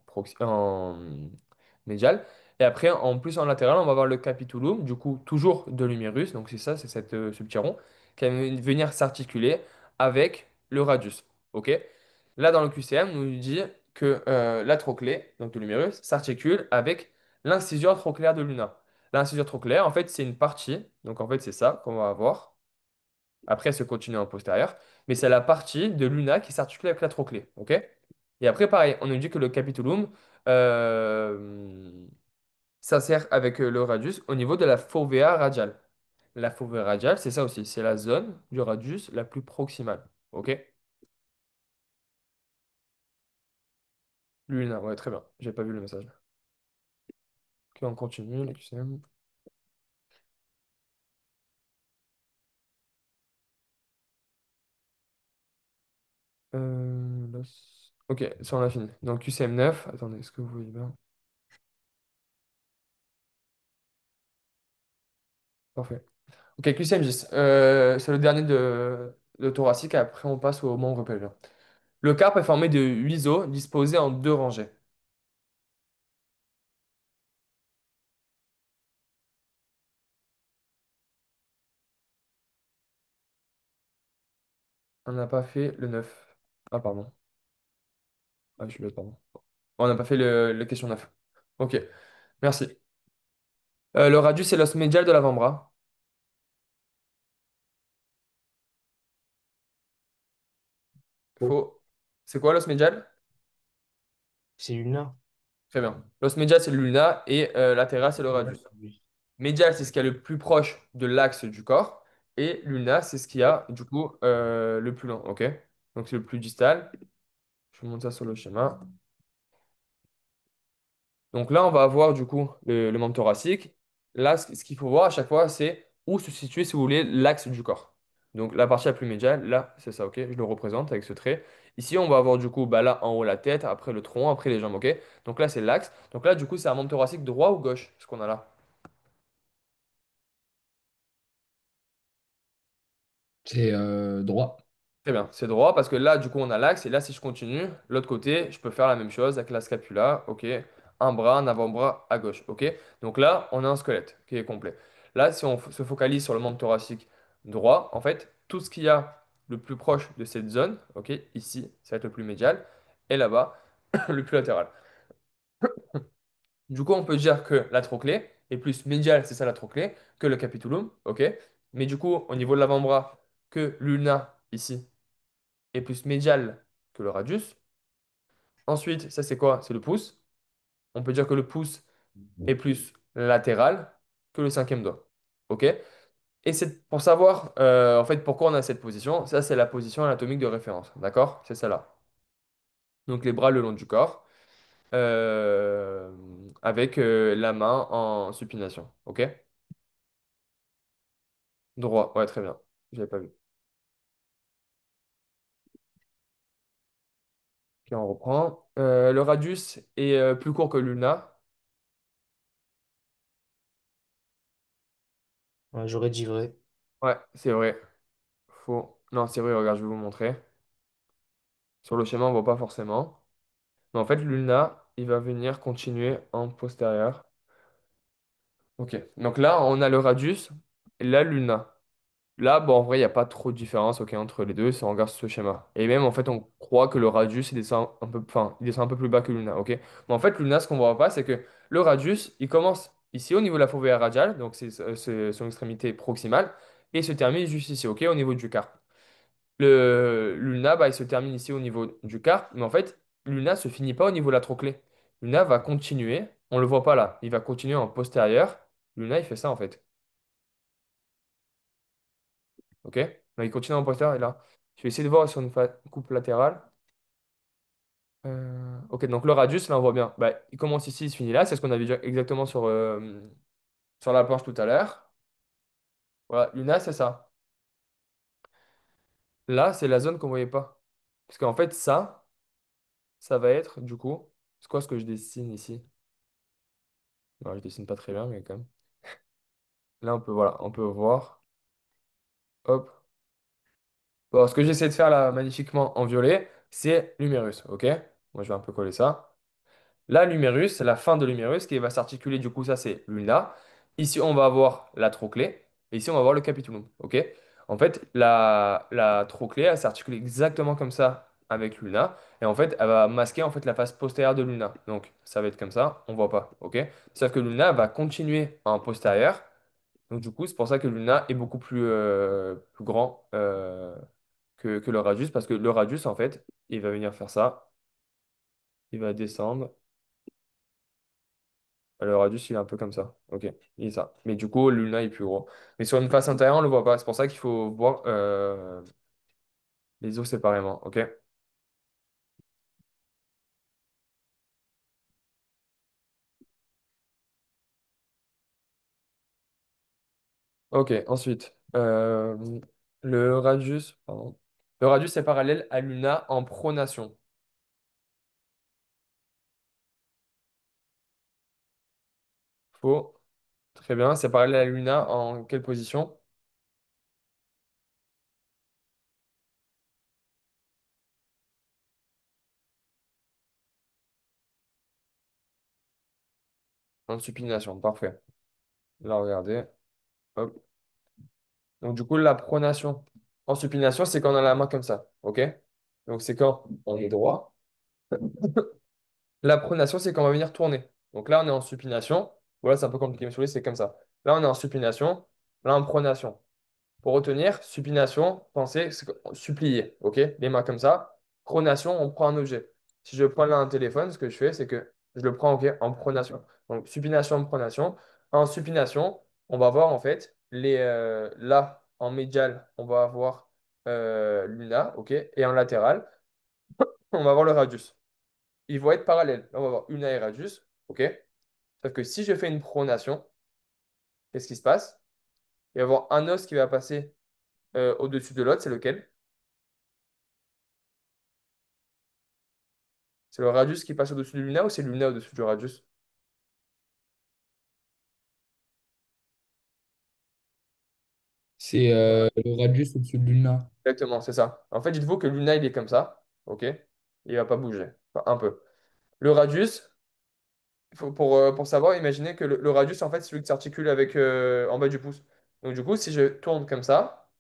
médial. Et après, en plus en latéral, on va avoir le capitulum, du coup, toujours de l'humérus. Donc, c'est ça, c'est ce petit rond qui va venir s'articuler avec le radius. OK? Là, dans le QCM, on nous dit que la trochlée, donc de l'humérus, s'articule avec l'incisure trochléaire de l'ulna. L'incisure trochléaire, en fait, c'est une partie. Donc, en fait, c'est ça qu'on va avoir. Après, se continue en postérieur. Mais c'est la partie de l'una qui s'articule avec la trochlée. OK? Et après, pareil, on nous dit que le capitulum s'insère avec le radius au niveau de la fovea radiale. La fovea radiale, c'est ça aussi. C'est la zone du radius la plus proximale. OK? L'ulna, ouais, très bien. J'ai pas vu le message. OK, on continue, les QCM. Ok, ça on a fini. Donc QCM 9. Attendez, est-ce que vous voyez bien? Parfait. Ok, QCM 10. C'est le dernier de thoracique. Après, on passe au membre pelvien. Le carpe est formé de 8 os disposés en deux rangées. On n'a pas fait le 9. Ah, pardon. Ah, je suis bête, pardon. On n'a pas fait le question 9. Ok, merci. Le radius, c'est l'os médial de l'avant-bras. Faux. C'est quoi l'os médial? C'est Luna. Très bien. L'os médial, c'est le luna et latéral, c'est le Ouais. radius. Médial, c'est ce qui est le plus proche de l'axe du corps. Et l'ulna, c'est ce qui a du coup le plus long. OK? Donc c'est le plus distal. Je vous montre ça sur le schéma. Donc là, on va avoir du coup le membre thoracique. Là, ce qu'il faut voir à chaque fois, c'est où se situe, si vous voulez, l'axe du corps. Donc la partie la plus médiale, là, c'est ça, ok? Je le représente avec ce trait. Ici, on va avoir du coup, bah, là, en haut, la tête, après le tronc, après les jambes, ok? Donc là, c'est l'axe. Donc là, du coup, c'est un membre thoracique droit ou gauche, ce qu'on a là? C'est droit. Très bien, c'est droit parce que là, du coup, on a l'axe et là, si je continue, l'autre côté, je peux faire la même chose avec la scapula, ok? Un bras, un avant-bras à gauche, ok? Donc là, on a un squelette qui est complet. Là, si on se focalise sur le membre thoracique droit, en fait, tout ce qu'il y a le plus proche de cette zone, ok? Ici, ça va être le plus médial, et là-bas, le plus latéral. Du coup, on peut dire que la trochlée est plus médiale, c'est ça la trochlée, que le capitulum, ok? Mais du coup, au niveau de l'avant-bras, que l'ulna, ici est plus médial que le radius. Ensuite, ça c'est quoi? C'est le pouce. On peut dire que le pouce est plus latéral que le cinquième doigt. OK? Et c'est pour savoir en fait pourquoi on a cette position. Ça, c'est la position anatomique de référence. D'accord? C'est celle-là. Donc les bras le long du corps euh, avec la main en supination. OK? Droit. Ouais, très bien. Je l'avais pas vu. OK, on reprend. Le radius est plus court que l'ulna. Ouais, j'aurais dit vrai. Ouais, c'est vrai. Faux. Non, c'est vrai, regarde, je vais vous montrer. Sur le schéma, on voit pas forcément. Mais en fait, l'ulna, il va venir continuer en postérieur. Ok. Donc là, on a le radius et là, l'ulna. Là, bon, en vrai, il n'y a pas trop de différence ok, entre les deux si on regarde ce schéma. Et même, en fait, on croit que le radius, il descend un peu, enfin, il descend un peu plus bas que l'ulna. Ok. Mais en fait, l'ulna, ce qu'on voit pas, c'est que le radius, il commence ici au niveau de la fourvière radiale, donc c'est son extrémité proximale, et se termine juste ici, ok, au niveau du carpe. L'ulna, bah, il se termine ici au niveau du carpe, mais en fait, l'ulna se finit pas au niveau de la trochlée. L'ulna va continuer, on le voit pas là, il va continuer en postérieur. L'ulna, il fait ça en fait. Ok? Là, il continue en postérieur et là. Je vais essayer de voir sur une coupe latérale. Ok, donc le radius, là, on voit bien. Bah, il commence ici, il se finit là. C'est ce qu'on avait vu exactement sur la planche tout à l'heure. Voilà, l'ulna, c'est ça. Là, c'est la zone qu'on voyait pas. Parce qu'en fait, ça va être, du coup, c'est quoi ce que je dessine ici? Non, je dessine pas très bien, mais quand même. Là, voilà, on peut voir. Hop. Bon, ce que j'essaie de faire là, magnifiquement en violet, c'est l'humérus. Ok? Moi, je vais un peu coller ça. Là, l'humérus, c'est la fin de l'humérus qui va s'articuler. Du coup, ça, c'est l'ulna. Ici, on va avoir la trochlée. Et ici, on va avoir le capitulum. Ok? En fait, la trochlée, elle s'articule exactement comme ça avec l'ulna. Et en fait, elle va masquer en fait, la face postérieure de l'ulna. Donc, ça va être comme ça. On voit pas. Ok? Sauf que l'ulna va continuer en postérieur. Donc du coup, c'est pour ça que Luna est beaucoup plus grand que le radius, parce que le radius, en fait, il va venir faire ça, il va descendre. Le radius, il est un peu comme ça. Ok, il est ça. Mais du coup, Luna est plus gros. Mais sur une face intérieure, on le voit pas. C'est pour ça qu'il faut voir les os séparément. Ok, ok. Ensuite, le radius, pardon. Le radius est parallèle à Luna en pronation. Faux. Très bien. C'est parallèle à Luna en quelle position? En supination. Parfait. Là, regardez. Hop. Donc, du coup, la pronation en supination, c'est quand on a la main comme ça. OK? Donc, c'est quand on est droit. La pronation, c'est quand on va venir tourner. Donc là, on est en supination. Voilà, c'est un peu compliqué, mais si vous voulez, c'est comme ça. Là, on est en supination. Là, en pronation. Pour retenir, supination, pensez, supplier. OK? Les mains comme ça. Pronation, on prend un objet. Si je prends là un téléphone, ce que je fais, c'est que je le prends OK, en pronation. Donc, supination, pronation. En supination, on va voir en fait là. en médial, on va avoir l'ulna, ok? Et en latéral, on va avoir le radius. Ils vont être parallèles. Là, on va avoir ulna et radius, ok? Sauf que si je fais une pronation, qu'est-ce qui se passe? Il va y avoir un os qui va passer au-dessus de l'autre, c'est lequel? C'est le radius qui passe au-dessus de l'ulna ou c'est l'ulna au-dessus du radius? C'est le radius au-dessus de l'ulna. Exactement, c'est ça. En fait, dites-vous que l'ulna, il est comme ça, ok? Il va pas bouger, enfin, un peu. Le radius, pour savoir, imaginez que le radius, en fait, c'est celui qui s'articule avec en bas du pouce. Donc, du coup, si je tourne comme ça,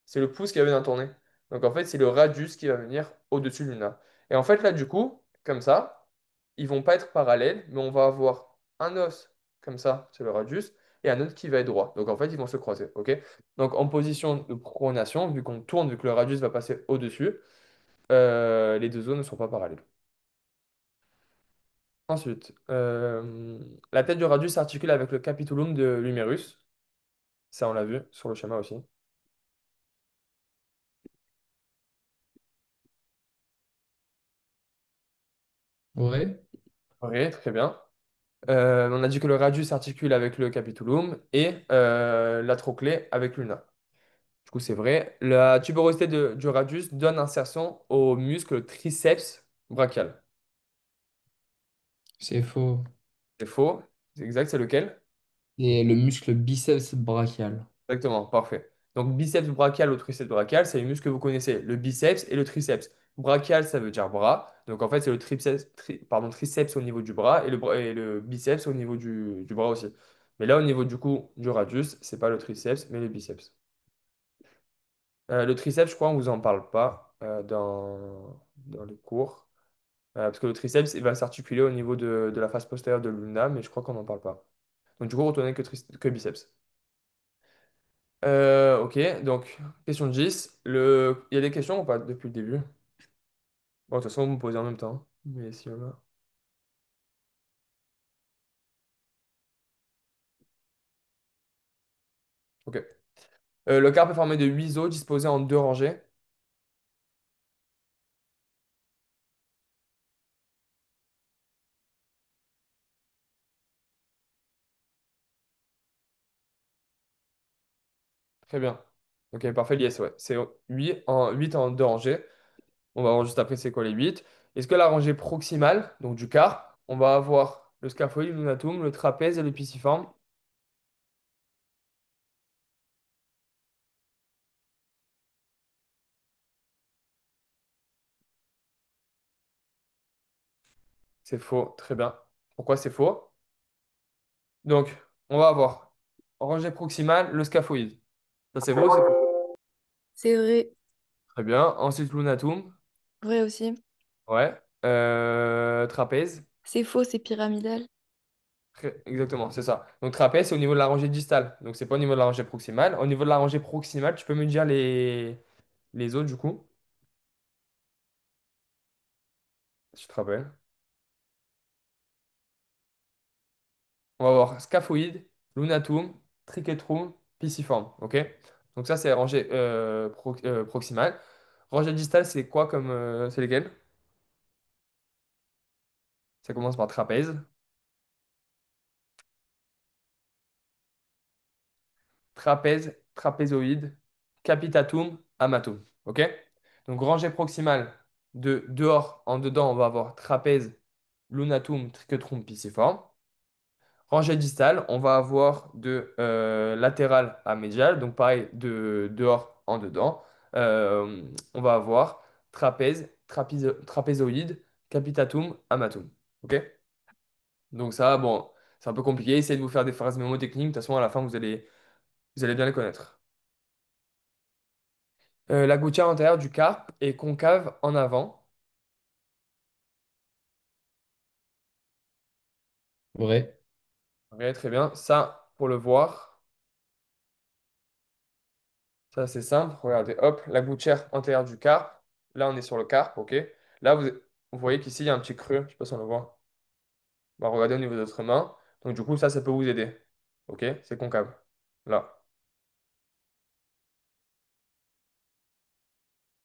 c'est le pouce qui va venir tourner. Donc, en fait, c'est le radius qui va venir au-dessus de l'ulna. Et en fait, là, du coup, comme ça, ils vont pas être parallèles, mais on va avoir un os comme ça, c'est le radius, et un autre qui va être droit. Donc, en fait, ils vont se croiser, ok? Donc, en position de pronation, vu qu'on tourne, vu que le radius va passer au-dessus, les deux zones ne sont pas parallèles. Ensuite, la tête du radius s'articule avec le capitulum de l'humérus. Ça, on l'a vu sur le schéma aussi. Ouais, Oui, très bien. On a dit que le radius s'articule avec le capitulum et la trochlée avec l'ulna. Du coup, c'est vrai. La tuberosité du radius donne insertion au muscle triceps brachial. c'est faux. C'est faux. C'est exact, c'est lequel? C'est le muscle biceps brachial. Exactement, parfait. Donc biceps brachial ou triceps brachial, c'est les muscles que vous connaissez, le biceps et le triceps. Brachial, ça veut dire bras. Donc en fait, c'est le triceps, pardon, triceps au niveau du bras et et le biceps au niveau du bras aussi. Mais là, au niveau du coup du radius, c'est pas le triceps, mais le biceps. Le triceps, je crois, on vous en parle pas dans les cours. Parce que le triceps, il va s'articuler au niveau de la face postérieure de l'ulna, mais je crois qu'on n'en parle pas. Donc du coup, retenez que biceps. Ok, donc question 10. Il y a des questions ou pas depuis le début? Bon, de toute façon, vous me posez en même temps. Mais si on a. Ok. Le carpe est formé de 8 os disposés en deux rangées. Très bien. Ok, parfait, yes, ouais. C'est 8 en deux rangées. On va voir juste après c'est quoi les 8. Est-ce que la rangée proximale, donc du carpe, on va avoir le scaphoïde, le lunatum, le trapèze et le pisciforme? C'est faux, très bien. Pourquoi c'est faux? Donc, on va avoir en rangée proximale le scaphoïde. Ça, c'est vrai ou c'est faux? C'est vrai. Très bien. Ensuite, Lunatum. Vrai aussi. Ouais. Trapèze. C'est faux, c'est pyramidal. Exactement, c'est ça. Donc, trapèze, c'est au niveau de la rangée distale. Donc, c'est pas au niveau de la rangée proximale. Au niveau de la rangée proximale, tu peux me dire les autres, du coup, si tu te rappelles. On va avoir scaphoïde, lunatum, triquetrum, pisciforme. OK? Donc, ça, c'est rangée proximale. Rangée distale, c'est quoi comme. C'est lesquelles? Ça commence par trapèze. Trapèze, trapézoïde, capitatum, amatum. OK? Donc, rangée proximale de dehors en dedans, on va avoir trapèze, lunatum, triquetrum, pisciforme. Rangée distale, on va avoir de latéral à médial, donc pareil, de dehors en dedans. On va avoir trapèze, trapézoïde, capitatum, amatum. OK? Donc, ça, bon, c'est un peu compliqué. Essayez de vous faire des phrases mémotechniques. De toute façon, à la fin, vous allez bien les connaître. La gouttière antérieure du carpe est concave en avant. Vrai. Ok, très bien. Ça, pour le voir, ça c'est simple. Regardez, hop, la gouttière antérieure du carpe. Là, on est sur le carpe, ok. Là, vous voyez qu'ici, il y a un petit creux. Je sais pas si on le voit. Bah, regardez au niveau de votre main. Donc, du coup, ça peut vous aider. Ok, c'est concave. Là.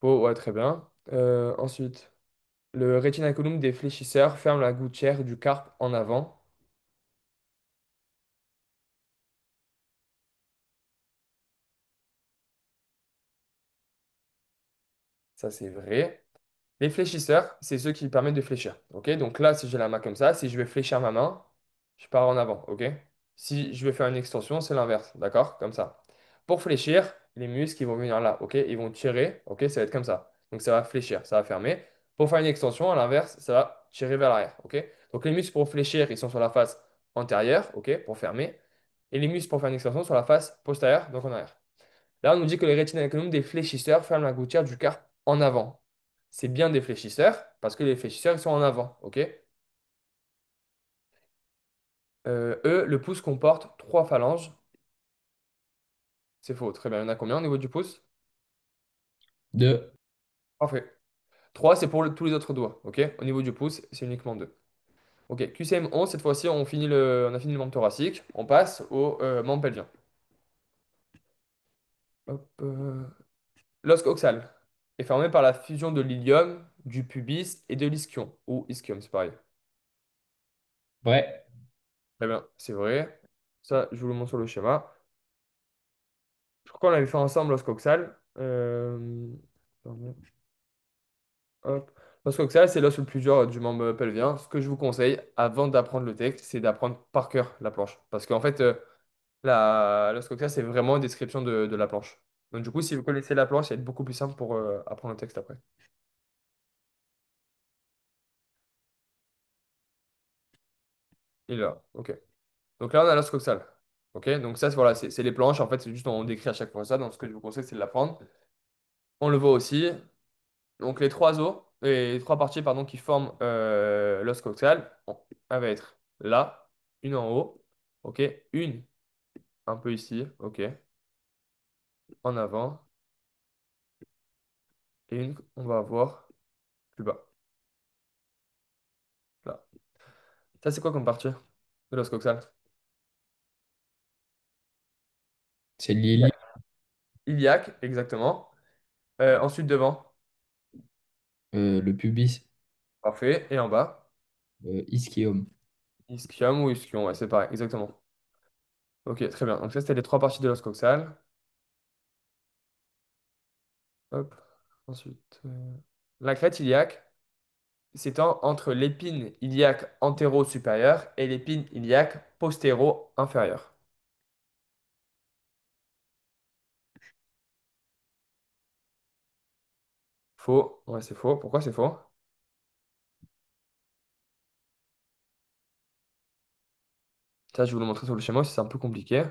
Faux, ouais, très bien. Ensuite, le rétinaculum des fléchisseurs ferme la gouttière du carpe en avant. Ça, c'est vrai. Les fléchisseurs, c'est ceux qui permettent de fléchir. Ok? Donc là, si j'ai la main comme ça, si je vais fléchir ma main, je pars en avant. Ok? Si je vais faire une extension, c'est l'inverse. D'accord? Comme ça. Pour fléchir, les muscles, ils vont venir là. Ok? Ils vont tirer. Ok? Ça va être comme ça. Donc ça va fléchir, ça va fermer. Pour faire une extension, à l'inverse, ça va tirer vers l'arrière. Ok? Donc les muscles pour fléchir, ils sont sur la face antérieure. Ok? Pour fermer. Et les muscles pour faire une extension sur la face postérieure, donc en arrière. Là, on nous dit que les rétines des fléchisseurs ferment la gouttière du carpe en avant. C'est bien des fléchisseurs parce que les fléchisseurs ils sont en avant. Ok? Eux, le pouce comporte trois phalanges. C'est faux. Très bien. Il y en a combien au niveau du pouce? Deux. Parfait. Trois, c'est pour tous les autres doigts. Ok? Au niveau du pouce, c'est uniquement deux. Ok. QCM 11, cette fois-ci, on a fini le membre thoracique. On passe au membre pelvien. Hop, l'os coxal est formé par la fusion de l'ilium, du pubis et de l'ischio. Ou ischium, c'est pareil. Vrai. Très bien, c'est vrai. Ça, je vous le montre sur le schéma. Je crois qu'on l'avait fait ensemble l'os coxal. Attendez, hop. L'os coxal, c'est l'os le plus dur du membre pelvien. Ce que je vous conseille, avant d'apprendre le texte, c'est d'apprendre par cœur la planche. Parce qu'en fait, l'os coxal, c'est vraiment une description de la planche. Donc du coup, si vous connaissez la planche, ça va être beaucoup plus simple pour apprendre le texte après. Il est là, ok. Donc là, on a l'os coxal. Ok, donc ça, voilà, c'est les planches. En fait, c'est juste on décrit à chaque fois ça. Donc ce que je vous conseille, c'est de l'apprendre. On le voit aussi. Donc les trois os, les trois parties pardon, qui forment l'os coxal, elle va être là, une en haut, ok, une un peu ici, ok, en avant, et une on va avoir plus bas, là. Ça c'est quoi comme partie de l'os coxal? C'est Iliaque. Lily. Iliaque, exactement. Ensuite devant, Le pubis. parfait, et en bas, Ischium. ischium ou ischion, ouais, c'est pareil, exactement. Ok, très bien. Donc ça c'était les trois parties de l'os coxal. Hop, ensuite, la crête iliaque s'étend entre l'épine iliaque antéro-supérieure et l'épine iliaque postéro-inférieure. Faux. Ouais, c'est faux. Pourquoi c'est faux? Ça, je vais vous le montrer sur le schéma, c'est un peu compliqué.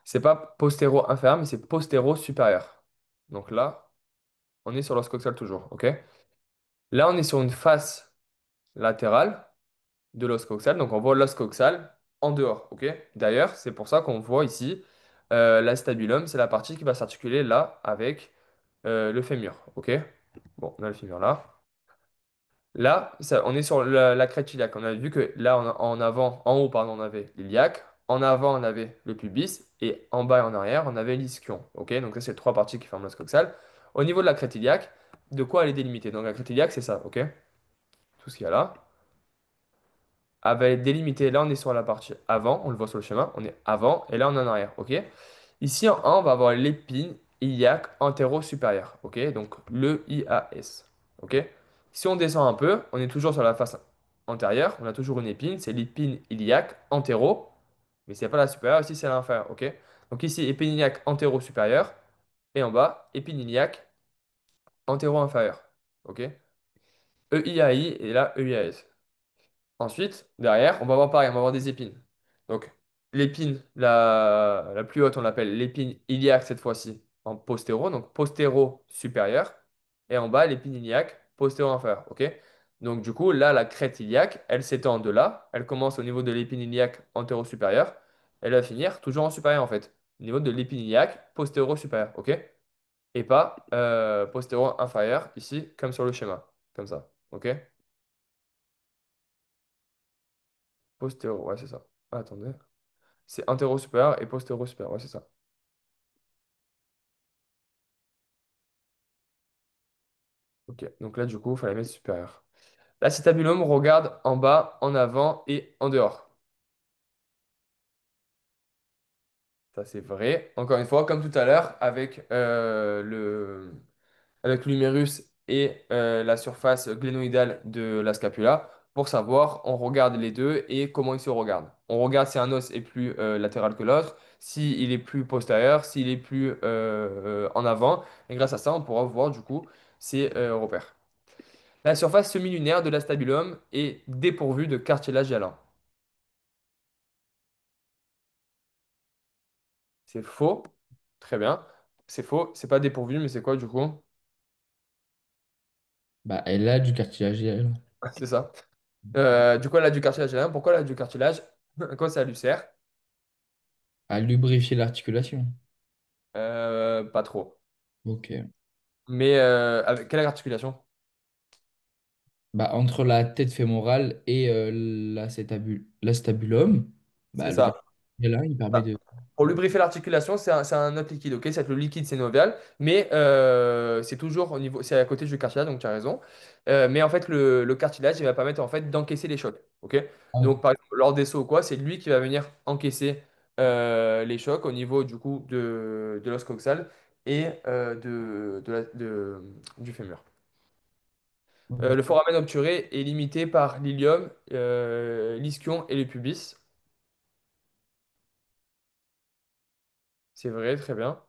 C'est pas postéro-inférieur, mais c'est postéro-supérieur. Donc là, on est sur l'os coxal toujours, ok? Là, on est sur une face latérale de l'os coxal, donc on voit l'os coxal en dehors, ok? D'ailleurs, c'est pour ça qu'on voit ici l'acétabulum, c'est la partie qui va s'articuler là avec le fémur, ok? Bon, on a le fémur là. Là, on est sur la crête iliaque. On a vu que là, en avant, en haut, pardon, on avait l'iliaque. En avant, on avait le pubis. Et en bas et en arrière, on avait l'ischion. Ok? Donc, ça, c'est les trois parties qui forment l'os coxal. Au niveau de la crête iliaque, de quoi elle est délimitée? Donc, la crête iliaque, c'est ça. Ok? Tout ce qu'il y a là. Elle va être délimitée. Là, on est sur la partie avant. On le voit sur le schéma. On est avant. Et là, on est en arrière. Ok? Ici, en 1, on va avoir l'épine iliaque antéro-supérieure. Ok? Donc, le IAS. Ok? Si on descend un peu, on est toujours sur la face antérieure. On a toujours une épine. C'est l'épine iliaque antéro. Mais c'est pas la supérieure. Ici, c'est l'inférieur. Ok? Donc, ici, épine iliaque antéro-supérieure. Et en bas, épine iliaque antéro-inférieure. Ok? EIAI et là, EIAS. Ensuite, derrière, on va avoir pareil, on va avoir des épines. Donc, l'épine la plus haute, on l'appelle l'épine iliaque cette fois-ci en postéro, donc postéro supérieur. Et en bas, l'épine iliaque postéro inférieur. Ok? Donc, du coup, là, la crête iliaque, elle s'étend de là. Elle commence au niveau de l'épine iliaque antéro supérieur. Elle va finir toujours en supérieur, en fait. Au niveau de l'épine iliaque postéro supérieur. Ok? Et pas postéro inférieur, ici, comme sur le schéma. Comme ça. Ok? Postéro, ouais, c'est ça. Attendez. C'est antéro-supérieur et postéro-supérieur. Ouais, c'est ça. Ok. Donc là, du coup, il fallait mettre supérieur. L'acétabulum regarde en bas, en avant et en dehors. Ça, c'est vrai. Encore une fois, comme tout à l'heure, avec l'humérus et la surface glénoïdale de la scapula. Pour savoir, on regarde les deux et comment ils se regardent. On regarde si un os est plus latéral que l'autre, s'il est plus postérieur, s'il est plus en avant. Et grâce à ça, on pourra voir du coup ces repères. La surface semi-lunaire de l'acétabulum est dépourvue de cartilage hyaline. C'est faux. Très bien. C'est faux. C'est pas dépourvu, mais c'est quoi du coup? Bah, elle a du cartilage, elle. C'est ça. Du coup, elle a du cartilage hyaline. Pourquoi elle a du cartilage? À quoi ça lui sert? À lubrifier l'articulation. Pas trop. Ok. Mais avec quelle articulation? Bah, entre la tête fémorale et l'acétabulum, C'est bah, le ça. cartilage, là, il permet Ah. de. Pour lubrifier l'articulation, c'est un autre liquide, ok? C'est le liquide synovial, mais c'est toujours au niveau, c'est à côté du cartilage, donc tu as raison. Mais en fait, le cartilage, il va permettre en fait d'encaisser les chocs, ok? Ah, Donc par exemple, lors des sauts ou quoi, c'est lui qui va venir encaisser les chocs au niveau du coup de l'os coxal et du fémur. ok. Le foramen obturé est limité par l'ilium, l'ischio et le pubis. C'est vrai, très bien.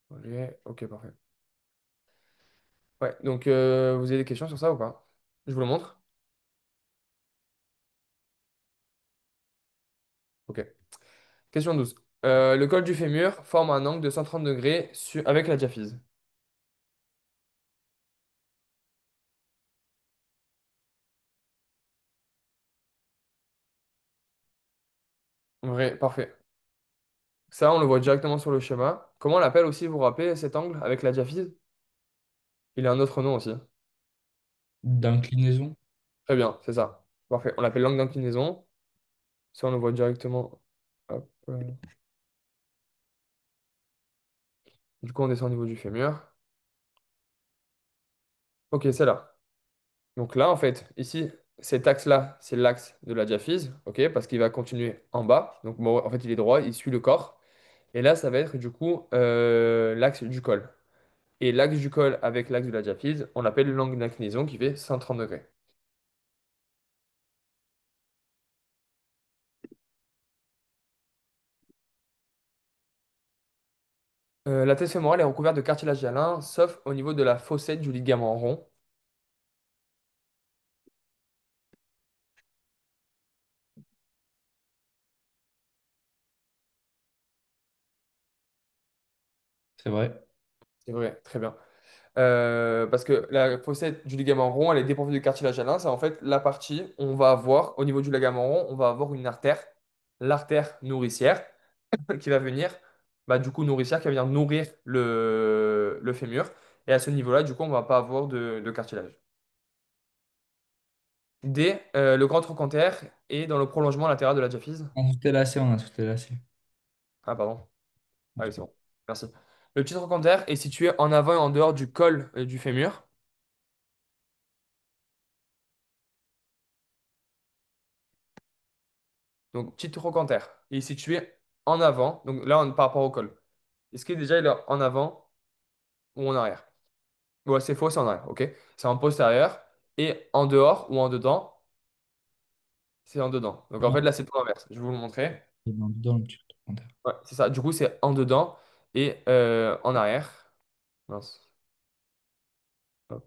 Ok, ok, parfait. Ouais, donc vous avez des questions sur ça ou pas? Je vous le montre? Ok. Question 12. Le col du fémur forme un angle de 130 degrés avec la diaphyse. Vrai, parfait. Ça, on le voit directement sur le schéma. Comment on l'appelle aussi, vous vous rappelez, cet angle avec la diaphyse? Il a un autre nom aussi. D'inclinaison. Très bien, c'est ça. Parfait. On l'appelle l'angle d'inclinaison. Ça, on le voit directement. Hop, Du coup, on descend au niveau du fémur. Ok, c'est là. Donc là, en fait, ici, cet axe-là, c'est l'axe de la diaphyse, ok, parce qu'il va continuer en bas. Donc, bon, en fait, il est droit, il suit le corps. Et là, ça va être du coup l'axe du col. Et l'axe du col avec l'axe de la diaphyse, on l'appelle l'angle d'inclinaison qui fait 130 degrés. La tête fémorale est recouverte de cartilage hyaline, sauf au niveau de la fossette du ligament rond. C'est vrai. C'est vrai, très bien. Parce que la fossette du ligament rond, elle est dépourvue de cartilage hyaline. C'est en fait la partie, on va avoir, au niveau du ligament rond, on va avoir une artère, l'artère nourricière, qui va venir, bah, du coup, nourricière, qui va venir nourrir le fémur. Et à ce niveau-là, du coup, on ne va pas avoir de cartilage. D, le grand trochanter est dans le prolongement latéral de la diaphyse. On tout est lassé, on a tout est lassé. Ah, pardon. Ah oui, c'est bon. Merci. Le petit trochanter est situé en avant et en dehors du col du fémur. Donc, petit trochanter, il est situé en avant. Donc là, par rapport au col. Est-ce qu'il est déjà il est en avant ou en arrière? Ouais, c'est faux, c'est en arrière. Ok. C'est en postérieur. Et en dehors ou en dedans, c'est en dedans. Donc en Non, fait, là, c'est tout l'inverse. Je vais vous le montrer. c'est dans le petit trou. Ouais, c'est ça. Du coup, c'est en dedans et en arrière. Mince. Hop.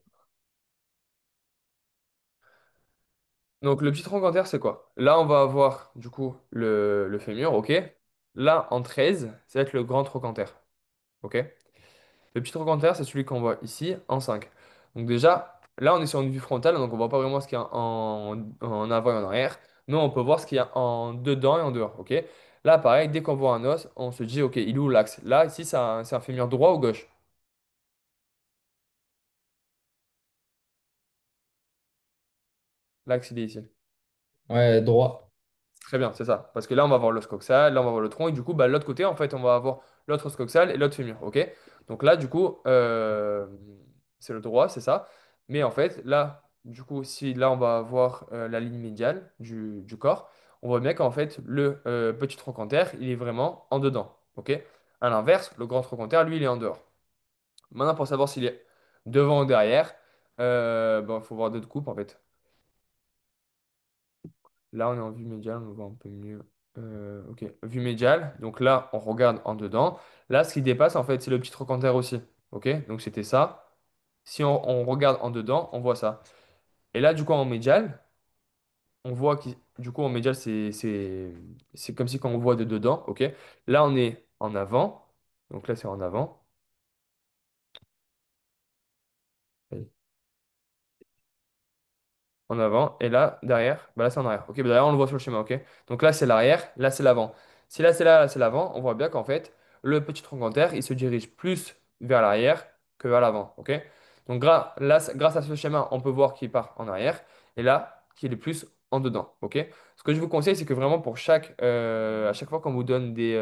Donc le petit trochanter, c'est quoi? Là, on va avoir du coup le fémur, ok? Là, en 13, ça va être le grand trochanter, ok? Le petit trochanter, c'est celui qu'on voit ici en 5. Donc déjà, là, on est sur une vue frontale, donc on voit pas vraiment ce qu'il y a en avant et en arrière. Nous, on peut voir ce qu'il y a en dedans et en dehors, ok? Là, pareil, dès qu'on voit un os, on se dit, ok, il est où l'axe? Là, ici, c'est un fémur droit ou gauche? L'axe, il est ici. Ouais, droit. Très bien, c'est ça. Parce que là, on va avoir l'os coxal, là, on va avoir le tronc, et du coup, bah, l'autre côté, en fait, on va avoir l'autre os coxal et l'autre fémur, ok? Donc là, du coup, c'est le droit, c'est ça. Mais en fait, là, du coup, si là, on va avoir la ligne médiale du corps, on voit bien qu'en fait, le petit trochanter, il est vraiment en dedans, ok? À l'inverse, le grand trochanter, lui, il est en dehors. Maintenant, pour savoir s'il est devant ou derrière, il faut voir d'autres coupes, en fait. Là, on est en vue médiale, on le voit un peu mieux. Ok, vue médiale. Donc là, on regarde en dedans. Là, ce qui dépasse, en fait, c'est le petit trochanter aussi. Ok, donc c'était ça. Si on regarde en dedans, on voit ça. Et là, du coup, en médial, on voit que, du coup, en médial, c'est comme si quand on voit de dedans. Ok, là, on est en avant. Donc là, c'est en avant. En avant, et là, derrière, bah là c'est en arrière. Ok, bah derrière on le voit sur le schéma, ok. Donc là c'est l'arrière, là c'est l'avant. Si là c'est là c'est l'avant, on voit bien qu'en fait, le petit trochanter, il se dirige plus vers l'arrière que vers l'avant, ok. Donc là, grâce à ce schéma, on peut voir qu'il part en arrière, et là, qu'il est plus en dedans, ok. Ce que je vous conseille, c'est que vraiment pour à chaque fois qu'on vous donne des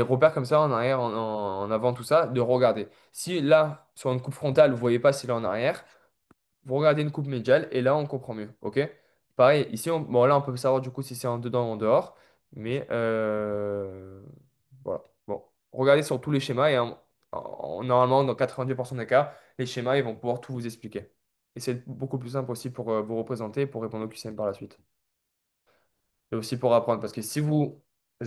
repères comme ça, en arrière, en avant, tout ça, de regarder. Si là, sur une coupe frontale, vous voyez pas s'il est en arrière, vous regardez une coupe médiale et là on comprend mieux. Ok? Pareil, ici, bon, là on peut savoir du coup si c'est en dedans ou en dehors. Mais voilà. Bon, regardez sur tous les schémas et normalement, dans 90% des cas, les schémas ils vont pouvoir tout vous expliquer. Et c'est beaucoup plus simple aussi pour vous représenter et pour répondre au QCM par la suite. Et aussi pour apprendre. Parce que si vous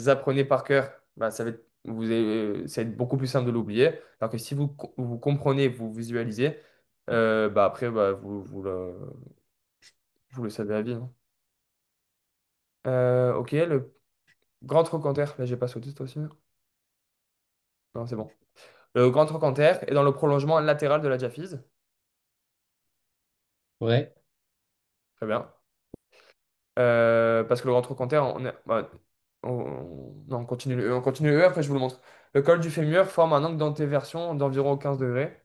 apprenez par cœur, bah, ça va être beaucoup plus simple de l'oublier. Alors que si vous comprenez, vous visualisez, bah, après, bah, vous le savez à vie, hein. Ok, le grand trochanter. Là, j'ai pas sauté, toi aussi. Non, c'est bon. Le grand trochanter est dans le prolongement latéral de la diaphyse. Ouais. Très bien. Parce que le grand trochanter, non, on continue le E, après je vous le montre. Le col du fémur forme un angle d'antéversion d'environ 15 degrés.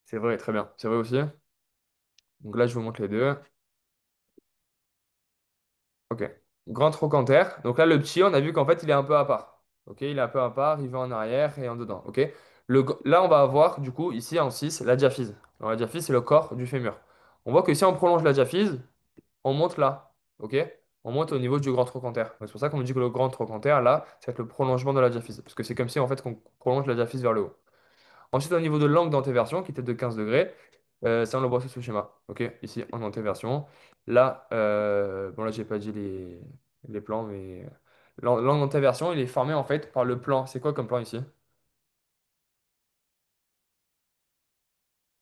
C'est vrai, très bien. C'est vrai aussi. Donc là, je vous montre les deux. Ok. Grand trochanter. Donc là, le petit, on a vu qu'en fait, il est un peu à part. Ok, il est un peu à part, il va en arrière et en dedans. Ok. Là, on va avoir, du coup, ici en 6 la diaphyse. Alors, la diaphyse, c'est le corps du fémur. On voit que si on prolonge la diaphyse, on monte là. Ok. On monte au niveau du grand trochanter. Donc, c'est pour ça qu'on me dit que le grand trochanter, là, c'est le prolongement de la diaphyse. Parce que c'est comme si, en fait, qu'on prolonge la diaphyse vers le haut. Ensuite, au niveau de l'angle d'antéversion, qui était de 15 degrés, ça, on le voit sur ce schéma. Ok, ici, en antéversion. Là, bon, là, j'ai pas dit les plans, mais l'angle d'antéversion, il est formé en fait par le plan. C'est quoi comme plan ici?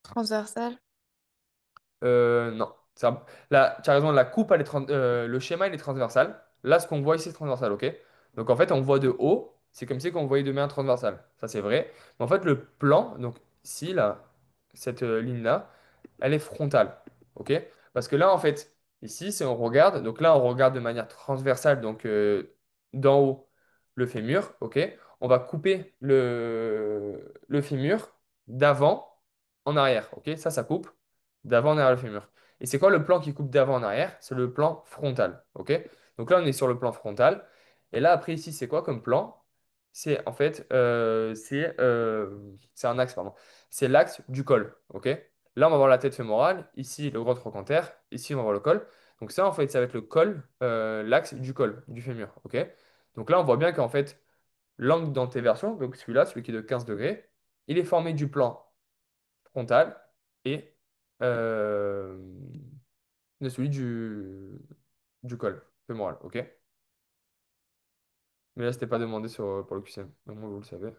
Transversal. Non. Là, tu as raison, la coupe, le schéma, il est transversal. Là, ce qu'on voit ici, c'est transversal, ok? Donc, en fait, on voit de haut, c'est comme si on voyait de main transversale. Ça, c'est vrai. Mais en fait, le plan, donc ici, là, cette ligne-là, elle est frontale, ok? Parce que là, en fait, ici, si on regarde, donc là, on regarde de manière transversale, donc d'en haut, le fémur, ok? On va couper le fémur d'avant en arrière, ok? Ça coupe d'avant en arrière le fémur. Et c'est quoi le plan qui coupe d'avant en arrière? C'est le plan frontal. Ok? Donc là, on est sur le plan frontal. Et là, après, ici, c'est quoi comme plan? C'est en fait, c'est un axe, pardon. C'est l'axe du col. Ok? Là, on va voir la tête fémorale. Ici, le gros trochanter. Ici, on va voir le col. Donc ça, en fait, ça va être le col, l'axe du col, du fémur. Ok? Donc là, on voit bien qu'en fait, l'angle d'antéversion, donc celui-là, celui qui est de 15 degrés, il est formé du plan frontal et euh, de celui du col fémoral. Ok? Mais là, c'était pas demandé pour le QCM. Donc, moi, vous le savez.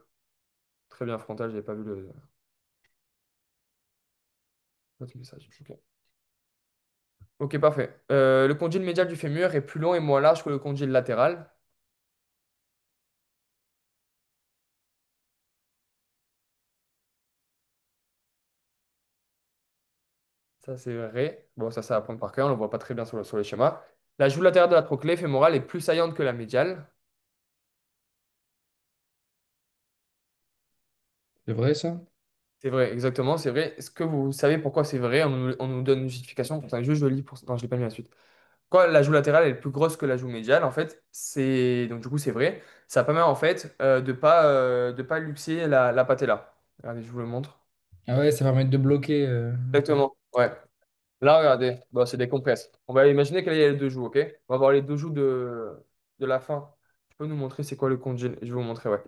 Très bien frontal, j'avais pas vu le message. Ok, ok, parfait. Le condyle médial du fémur est plus long et moins large que le condyle latéral. Ça, c'est vrai. Bon, ça à apprendre par cœur. On le voit pas très bien sur les schémas. La joue latérale de la trochlée fémorale est plus saillante que la médiale. C'est vrai ça? C'est vrai, exactement, c'est vrai. Est-ce que vous savez pourquoi c'est vrai? On nous donne une justification. Attends, juste je lis pour... Non, je l'ai pas mis la suite. Quand la joue latérale est plus grosse que la joue médiale, en fait, c'est... Donc du coup, c'est vrai. Ça permet en fait de pas luxer la patella. Regardez, je vous le montre. Ah ouais, ça permet de bloquer. Exactement, ouais. Là, regardez, bon, c'est des compresses. On va imaginer quel est les deux joues, ok? On va voir les deux joues de la fin. Tu peux nous montrer c'est quoi le condyle? Je vais vous montrer, ouais.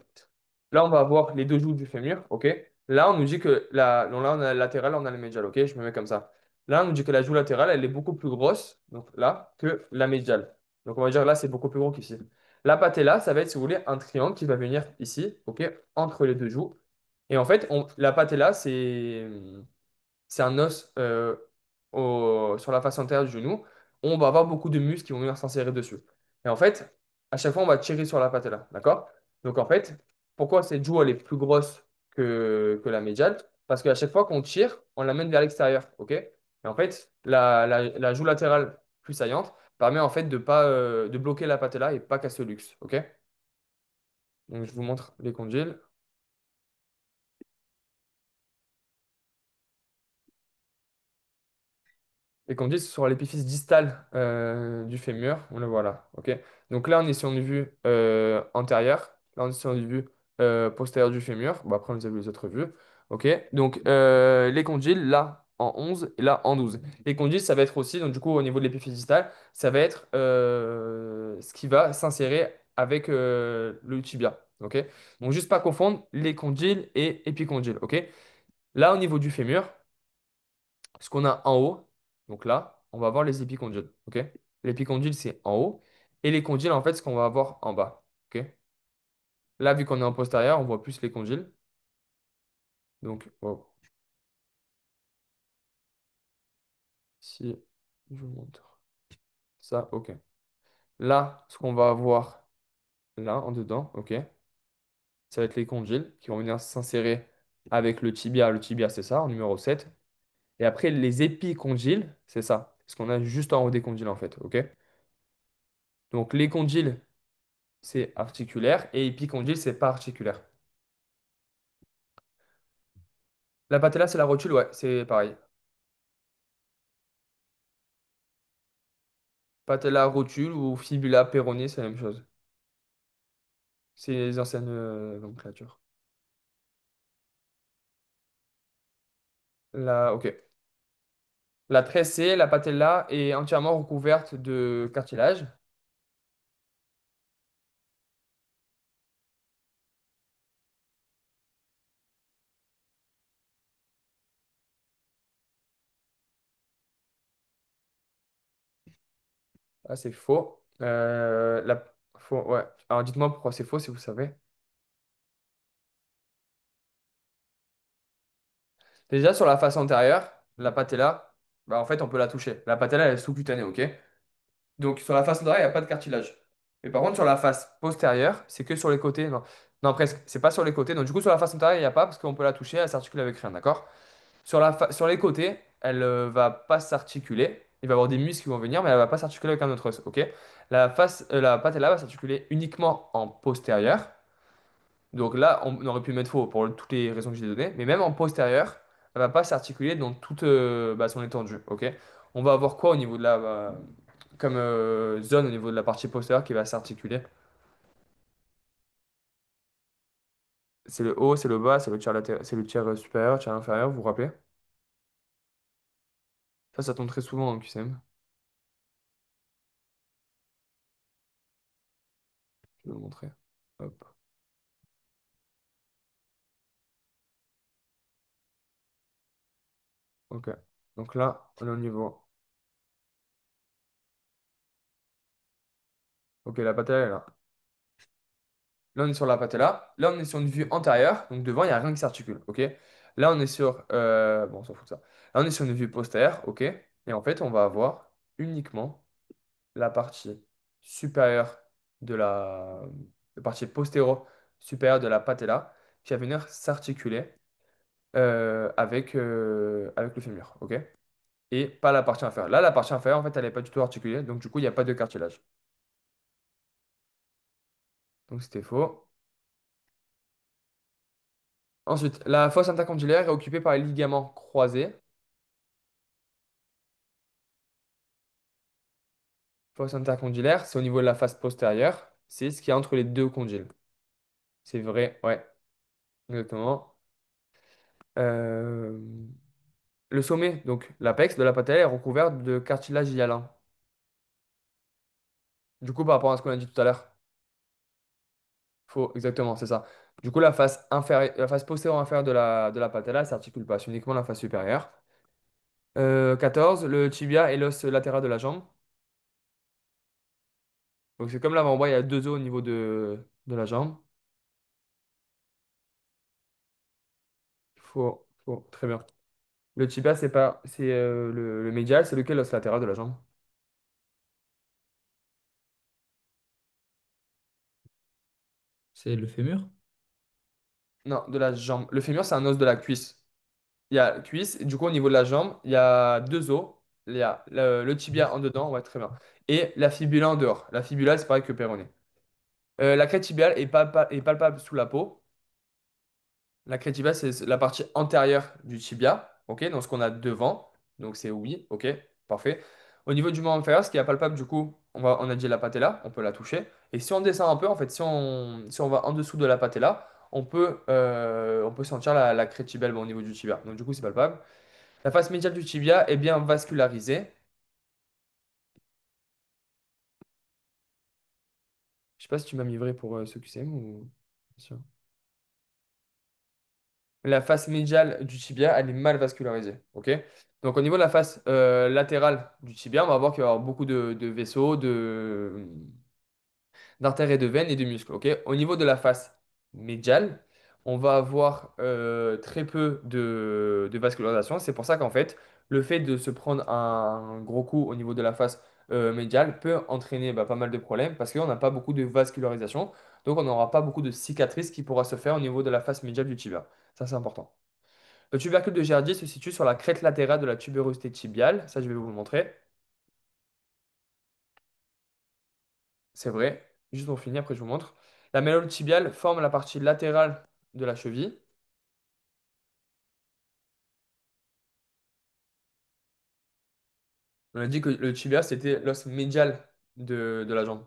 Là, on va avoir les deux joues du fémur, ok? Là, on nous dit que donc là, on a la latérale, on a le médial, ok? Je me mets comme ça. Là, on nous dit que la joue latérale, elle est beaucoup plus grosse, donc là, que la médiale. Donc, on va dire là, c'est beaucoup plus gros qu'ici. La patella, ça va être, si vous voulez, un triangle qui va venir ici, ok? Entre les deux joues. Et en fait, la patella, c'est un os sur la face antérieure du genou. On va avoir beaucoup de muscles qui vont venir s'insérer dessus. Et en fait, à chaque fois, on va tirer sur la patella. D'accord? Donc en fait, pourquoi cette joue elle est plus grosse que la médiale? Parce qu'à chaque fois qu'on tire, on l'amène vers l'extérieur. OK? Et en fait, la joue latérale plus saillante permet en fait de bloquer la patella et pas qu'elle se luxe. OK? Donc je vous montre les condyles. Et qu'on dit sur l'épiphyse distale du fémur, on le voit là. Ok. Donc là, on est sur une vue antérieure. Là, on est sur une vue postérieure du fémur. Bon, après, on les a vu les autres vues. Ok. Donc les condyles, là, en 11 et là, en 12. Les condyles, ça va être aussi, donc du coup, au niveau de l'épiphyse distale, ça va être ce qui va s'insérer avec le tibia. Ok. Donc, juste pas confondre les condyles et épicondyles. Ok. Là, au niveau du fémur, ce qu'on a en haut, donc là, on va avoir les épicondyles. Ok? L'épicondyle, c'est en haut. Et les condyles, en fait, ce qu'on va avoir en bas. Ok? Là, vu qu'on est en postérieur, on voit plus les condyles. Donc, wow. Si je vous montre ça, ok. Là, ce qu'on va avoir là, en dedans, ok, ça va être les condyles qui vont venir s'insérer avec le tibia. Le tibia, c'est ça, en numéro 7. Et après, les épicondyles, c'est ça. Ce qu'on a juste en haut des condyles, en fait. Ok? Donc, les condyles, c'est articulaire et épicondyle, c'est pas articulaire. La patella, c'est la rotule, ouais, c'est pareil. Patella, rotule ou fibula péronée, c'est la même chose. C'est les anciennes nomenclatures. Ok. La tressée, la patella est entièrement recouverte de cartilage. Ah, c'est faux. Faux, ouais. Alors dites-moi pourquoi c'est faux si vous savez. Déjà, sur la face antérieure, la patella, bah, en fait, on peut la toucher. La patella, elle est sous-cutanée, ok? Donc sur la face antérieure, il n'y a pas de cartilage. Mais par contre, sur la face postérieure, c'est que sur les côtés. Non, non presque. C'est pas sur les côtés. Donc du coup, sur la face antérieure, il n'y a pas parce qu'on peut la toucher, elle s'articule avec rien, d'accord? Sur les côtés, elle va pas s'articuler. Il va y avoir des muscles qui vont venir, mais elle va pas s'articuler avec un autre os, ok? La patella va s'articuler uniquement en postérieur. Donc là, on aurait pu mettre faux pour toutes les raisons que j'ai données. Mais même en postérieur, elle va pas s'articuler dans toute son étendue, ok? On va avoir quoi au niveau de comme zone au niveau de la partie postérieure qui va s'articuler. C'est le haut, c'est le bas, c'est le tiers supérieur, tiers inférieur, vous vous rappelez? Ça tombe très souvent en QCM. Je vais vous montrer. Hop, ok. Donc là, on est au niveau. Ok, la patella est là. Là, on est sur la patella. Là, on est sur une vue antérieure. Donc devant, il n'y a rien qui s'articule. Ok? Là, on est sur. Bon, on s'en fout de ça. Là, on est sur une vue postérieure. Ok? Et en fait, on va avoir uniquement la partie supérieure de la partie postéro-supérieure de la patella qui va venir s'articuler avec le fémur. OK? Et pas la partie inférieure. Là, la partie inférieure, en fait, elle n'est pas du tout articulée. Donc, du coup, il n'y a pas de cartilage. Donc, c'était faux. Ensuite, la fosse intercondylaire est occupée par les ligaments croisés. Fosse intercondylaire, c'est au niveau de la face postérieure. C'est ce qui est entre les deux condyles. C'est vrai, ouais, exactement. Euh, Le sommet, donc l'apex de la patella, est recouvert de cartilage hyalin. Du coup, par rapport à ce qu'on a dit tout à l'heure, faux, exactement, c'est ça. Du coup, la face postérieure inférieure de la patella ne s'articule pas, c'est uniquement la face supérieure. 14, le tibia est l'os latéral de la jambe. Donc c'est comme l'avant-bras, il y a deux os au niveau de la jambe. Faux, faux, très bien. Le tibia, c'est pas, c'est le médial, c'est lequel l'os latéral de la jambe? C'est le fémur? Non, de la jambe. Le fémur, c'est un os de la cuisse. Il y a la cuisse, et du coup, au niveau de la jambe, il y a deux os. Il y a le tibia en dedans, ouais, très bien. Et la fibula en dehors. La fibula, c'est pareil que le péroné. La crête tibiale est palpable sous la peau. La crête tibiale, c'est la partie antérieure du tibia, ok, donc ce qu'on a devant. Donc c'est oui, ok, parfait. Au niveau du membre inférieur, ce qui est palpable, du coup, on a dit la patella, on peut la toucher. Et si on descend un peu, en fait, si on va en dessous de la patella, on peut sentir la crête tibiale bon, au niveau du tibia. Donc du coup, c'est palpable. La face médiale du tibia est bien vascularisée. Je sais pas si tu m'as mis vrai pour ceux qui s'aiment ou... Bien sûr. La face médiale du tibia, elle est mal vascularisée. Ok? Donc, au niveau de la face latérale du tibia, on va voir qu'il va y avoir beaucoup de vaisseaux, d'artères et de veines et de muscles. Ok? Au niveau de la face médiale, on va avoir très peu de vascularisation. C'est pour ça qu'en fait, le fait de se prendre un gros coup au niveau de la face médiale peut entraîner pas mal de problèmes parce qu'on n'a pas beaucoup de vascularisation. Donc, on n'aura pas beaucoup de cicatrices qui pourra se faire au niveau de la face médiale du tibia. Ça, c'est important. Le tubercule de Gerdier se situe sur la crête latérale de la tubérosité tibiale. Ça, je vais vous le montrer. C'est vrai. Juste pour finir, après je vous montre. La malléole tibiale forme la partie latérale de la cheville. On a dit que le tibia, c'était l'os médial de la jambe.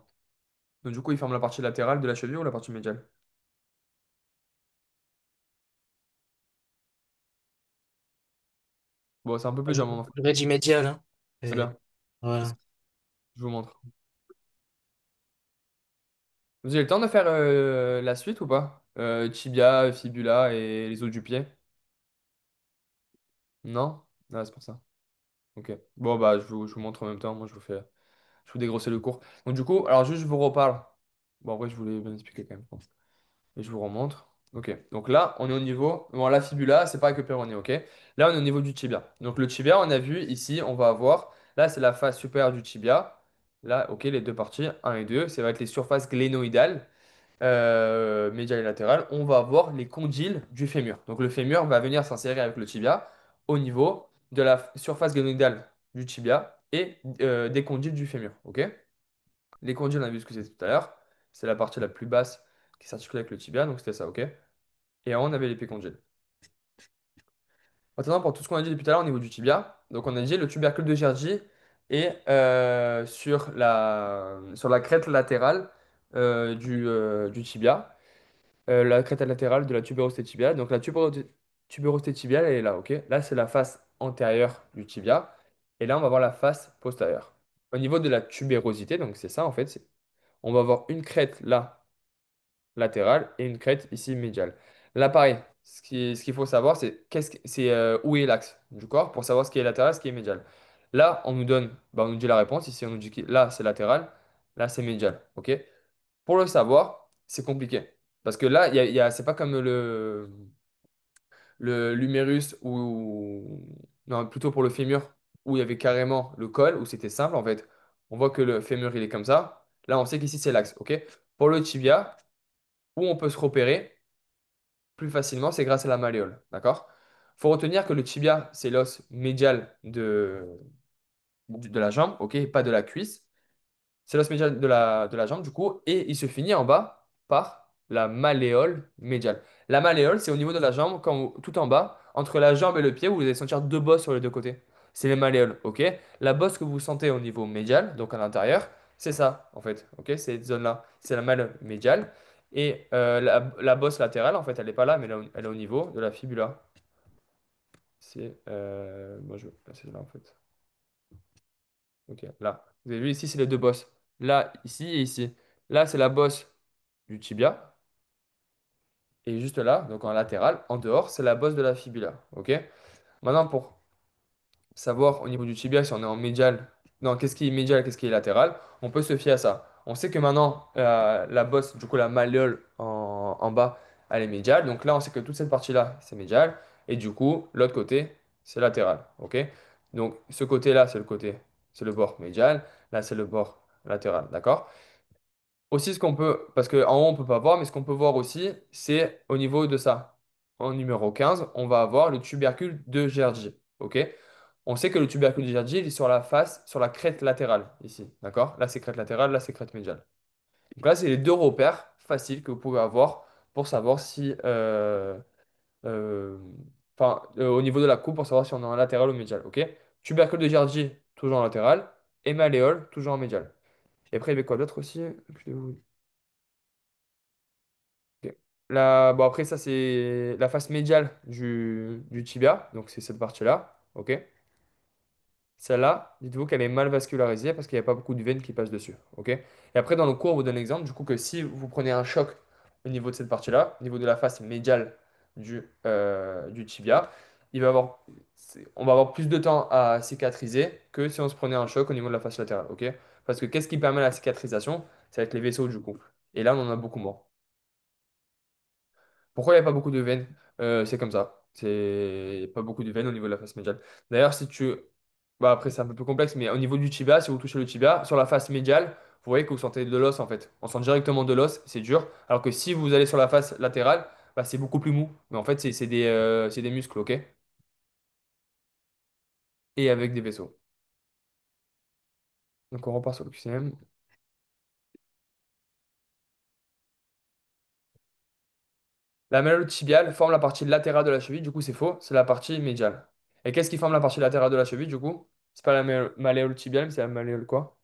Donc du coup, il forme la partie latérale de la cheville ou la partie médiale? Bon, c'est un peu plus dur, mais J'aurais dit médial, hein. très Et bien. voilà. Je vous montre. Vous avez le temps de faire la suite ou pas? Tibia, fibula et les os du pied? Non? Ah, c'est pour ça. Ok. Bon, bah, je vous montre en même temps. Moi, je vous dégrosser le cours. Donc, du coup, alors juste, je vous reparle. Bon, en vrai, je voulais bien expliquer quand même, je pense. Et je vous remontre. Ok. Donc là, on est au niveau. Bon, la fibula, c'est pareil que péroné, ok? Là, on est au niveau du tibia. Donc, le tibia, on a vu ici, on va avoir. Là, c'est la face supérieure du tibia. Là, ok, les deux parties, un et 2, ça va être les surfaces glénoïdales, médiale et latérale. On va avoir les condyles du fémur. Donc, le fémur va venir s'insérer avec le tibia au niveau de la surface glénoïdale du tibia et des condyles du fémur, ok? Les condyles, on a vu ce que c'était tout à l'heure. C'est la partie la plus basse qui s'articule avec le tibia, donc c'était ça, ok? Et en haut, on avait l'épicondyle. Maintenant, pour tout ce qu'on a dit depuis tout à l'heure au niveau du tibia, donc on a dit le tubercule de Gergy est sur la crête latérale du tibia, la crête latérale de la tubérosité tibiale. Donc la tubérosité tibiale, elle est là, ok? Là, c'est la face antérieure du tibia. Et là, on va voir la face postérieure. Au niveau de la tubérosité, donc c'est ça en fait, on va avoir une crête là latérale et une crête ici médiale. Là, pareil, ce qu'il faut savoir, c'est où est l'axe du corps pour savoir ce qui est latéral, ce qui est médial. Là, on nous dit la réponse. Ici, on nous dit que là, c'est latéral, là, c'est médial. OK? Pour le savoir, c'est compliqué. Parce que là, c'est pas comme l'humérus ou. Non, plutôt pour le fémur, où il y avait carrément le col, où c'était simple en fait. On voit que le fémur, il est comme ça. Là, on sait qu'ici, c'est l'axe. OK? Pour le tibia, où on peut se repérer plus facilement, c'est grâce à la malléole. D'accord? Il faut retenir que le tibia, c'est l'os médial de la jambe, ok? Pas de la cuisse. C'est l'os médial de la jambe, du coup, et il se finit en bas par la malléole médiale. La malléole, c'est au niveau de la jambe, tout en bas, entre la jambe et le pied, où vous allez sentir deux bosses sur les deux côtés. C'est les malléoles, ok? La bosse que vous sentez au niveau médial, donc à l'intérieur, c'est ça, en fait, ok? C'est cette zone-là, c'est la malléole médiale. Et la bosse latérale, en fait, elle n'est pas là, mais elle est au niveau de la fibula. Moi, je vais placer là, en fait. Ok, là. Vous avez vu ici, c'est les deux bosses. Là, ici et ici. Là, c'est la bosse du tibia. Et juste là, donc en latéral, en dehors, c'est la bosse de la fibula. Ok? Maintenant, pour savoir au niveau du tibia si on est en médial, non, qu'est-ce qui est médial, qu'est-ce qui est latéral, on peut se fier à ça. On sait que maintenant, la bosse, du coup, la malléole en bas, elle est médiale. Donc là, on sait que toute cette partie-là, c'est médial. Et du coup, l'autre côté, c'est latéral. Ok? Donc, ce côté-là, c'est le bord médial. Là, c'est le bord latéral. D'accord? Aussi, ce qu'on peut, parce qu'en haut, on peut pas voir, mais ce qu'on peut voir aussi, c'est au niveau de ça. En numéro 15, on va avoir le tubercule de Gergy. OK? On sait que le tubercule de Gergy, il est sur la face, sur la crête latérale, ici. D'accord? Là, c'est crête latérale, là, c'est crête médiale. Donc là, c'est les deux repères faciles que vous pouvez avoir pour savoir si, euh, au niveau de la coupe, pour savoir si on est en latéral ou médial. OK? Tubercule de Gergy, toujours en latéral, et malléole, toujours en médial. Et après, il y avait quoi d'autre aussi? Ok. Bon, après, ça, c'est la face médiale du tibia. Donc, c'est cette partie-là. OK? Celle-là, dites-vous qu'elle est mal vascularisée parce qu'il n'y a pas beaucoup de veines qui passent dessus. OK? Et après, dans le cours, on vous donne l'exemple. Du coup, que si vous prenez un choc au niveau de cette partie-là, au niveau de la face médiale du tibia, on va avoir plus de temps à cicatriser que si on se prenait un choc au niveau de la face latérale. OK? Parce que qu'est-ce qui permet la cicatrisation? Ça va être les vaisseaux, du coup. Et là, on en a beaucoup moins. Pourquoi il n'y a pas beaucoup de veines? C'est comme ça. C'est pas beaucoup de veines au niveau de la face médiale. D'ailleurs, si tu... Bah après, c'est un peu plus complexe, mais au niveau du tibia, si vous touchez le tibia, sur la face médiale, vous voyez que vous sentez de l'os en fait. On sent directement de l'os, c'est dur. Alors que si vous allez sur la face latérale, bah, c'est beaucoup plus mou. Mais en fait, c'est des muscles, ok? Et avec des vaisseaux. Donc on repart sur le QCM. La malléole tibiale forme la partie latérale de la cheville, du coup c'est faux, c'est la partie médiale. Et qu'est-ce qui forme la partie latérale de la cheville, du coup? C'est pas la malléole tibiale, mais c'est la malléole quoi?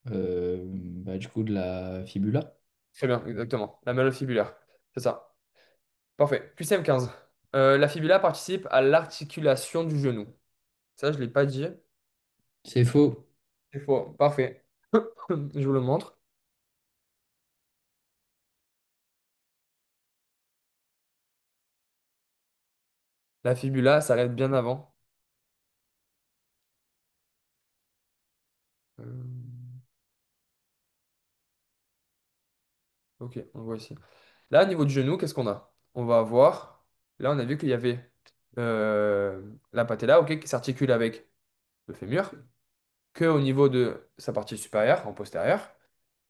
Bah, du coup, de la fibula. Très bien, exactement. La malléole fibulaire. C'est ça. Parfait. QCM 15. La fibula participe à l'articulation du genou. Ça, je ne l'ai pas dit. C'est faux. C'est faux. Parfait. Je vous le montre. La fibula s'arrête bien avant. Euh, Ok, on voit ici. Là, au niveau du genou, qu'est-ce qu'on a? On va avoir. Là, on a vu qu'il y avait la patella, ok, qui s'articule avec le fémur, que au niveau de sa partie supérieure, en postérieur.